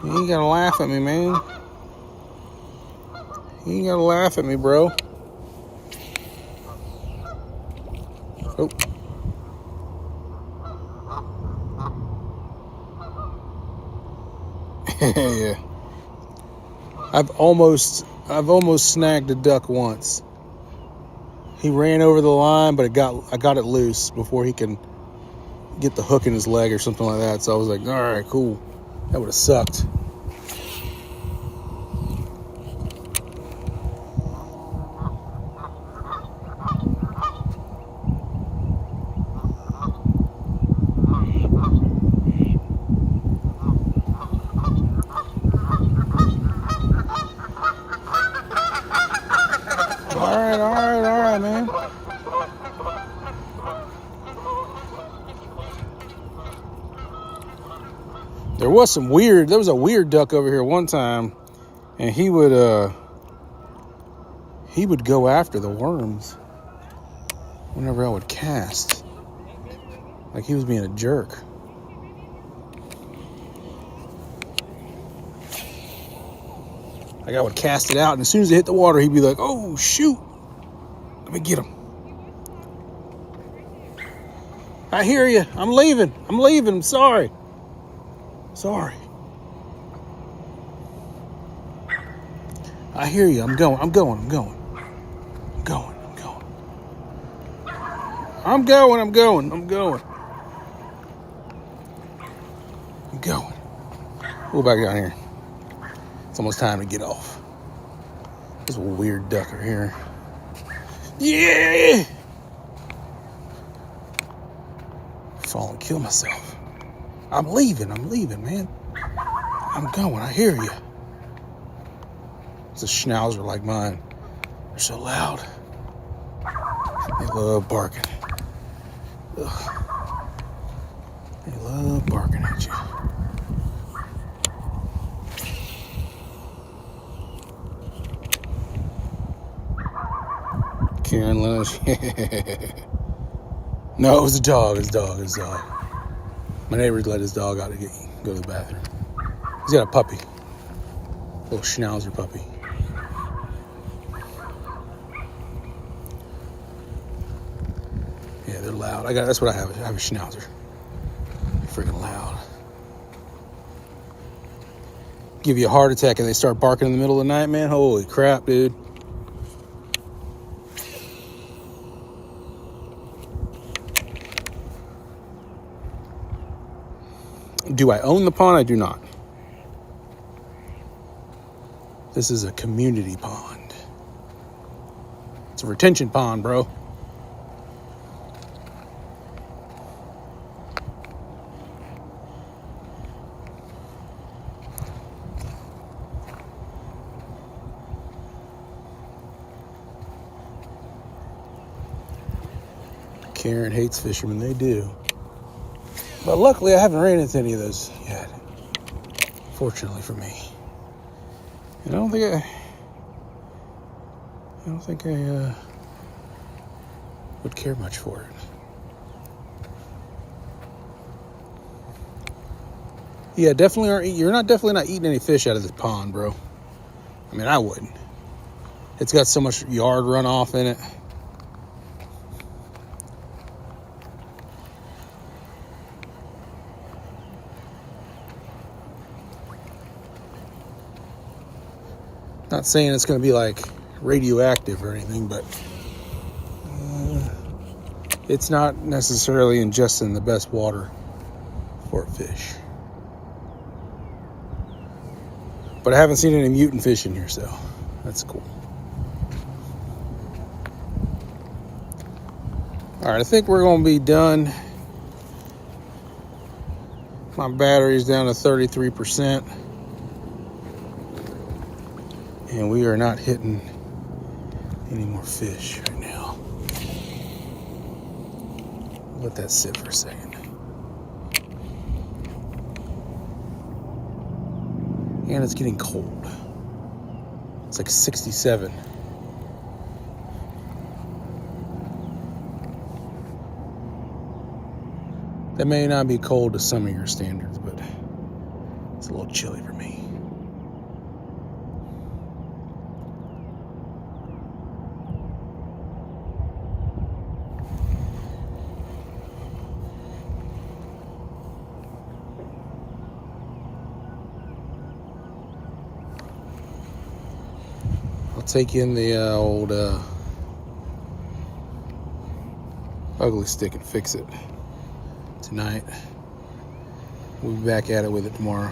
You ain't gotta laugh at me, man. You ain't gotta laugh at me, bro. Oh. Yeah. I've almost snagged a duck once. He ran over the line, but I got it loose before he can get the hook in his leg or something like that. So I was like, all right, cool. That would have sucked. All right, man. There was a weird duck over here one time, and he would go after the worms whenever I would cast. Like he was being a jerk. Like I would cast it out, and as soon as it hit the water, he'd be like, oh, shoot. Let me get him. I hear you. I'm leaving. I'm sorry. I hear you. I'm going. I'm going. We'll back down here. It's almost time to get off. There's a weird duck right here. Yeah! Fall and kill myself. I'm leaving, man. I'm going, I hear you. It's a schnauzer like mine. They're so loud. They love barking. Ugh. They love barking at you. Karen Lynch. No, it was a dog. His dog. My neighbor let his dog out to go to the bathroom. He's got a puppy. A little schnauzer puppy. Yeah, they're loud. That's what I have. I have a schnauzer. They're freaking loud. Give you a heart attack and they start barking in the middle of the night, man. Holy crap, dude. Do I own the pond? I do not. This is a community pond. It's a retention pond, bro. Karen hates fishermen. They do. But luckily, I haven't ran into any of those yet. Fortunately for me. And I don't think I would care much for it. Yeah, you're definitely not eating any fish out of this pond, bro. I mean, I wouldn't. It's got so much yard runoff in it. Not saying it's going to be like radioactive or anything, but it's not necessarily ingesting the best water for fish. But I haven't seen any mutant fish in here, so that's cool. All right, I think we're going to be done. My battery's down to 33%. And we are not hitting any more fish right now. Let that sit for a second. And it's getting cold. It's like 67. That may not be cold to some of your standards, but it's a little chilly for me. Take in the old ugly stick and fix it tonight. We'll be back at it with it tomorrow.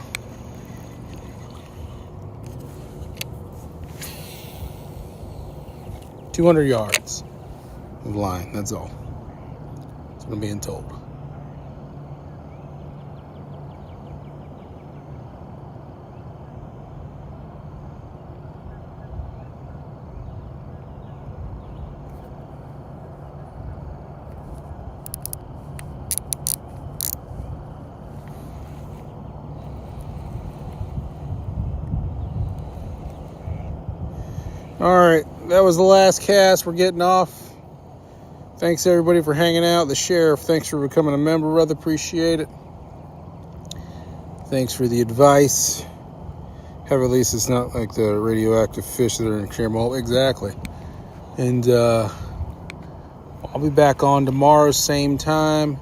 "200 yards of line, that's all. That's what I'm being told." All right, that was the last cast. We're getting off. Thanks everybody for hanging out. The sheriff, thanks for becoming a member, brother. Appreciate it. Thanks for the advice. Have at least it's not like the radioactive fish that are in Caramel. Exactly. And I'll be back on tomorrow, same time.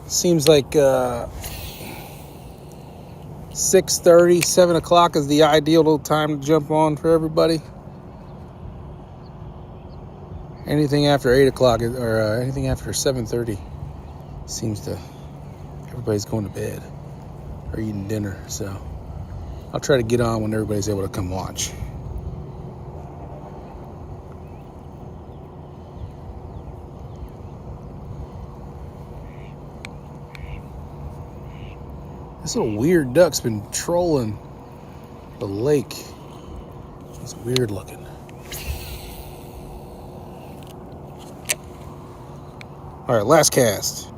Seems like 6:30, 7 o'clock is the ideal time to jump on for everybody. Anything after 8 o'clock or anything after 7:30 seems to, everybody's going to bed or eating dinner. So I'll try to get on when everybody's able to come watch. This little weird duck's been trolling the lake. He's weird looking. All right, last cast.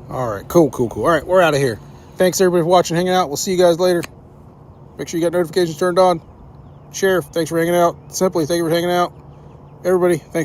All right, cool. All right, we're out of here. Thanks everybody for watching, hanging out. We'll see you guys later. Make sure you got notifications turned on. Sheriff, thanks for hanging out. Simply, thank you for hanging out. Everybody, thanks for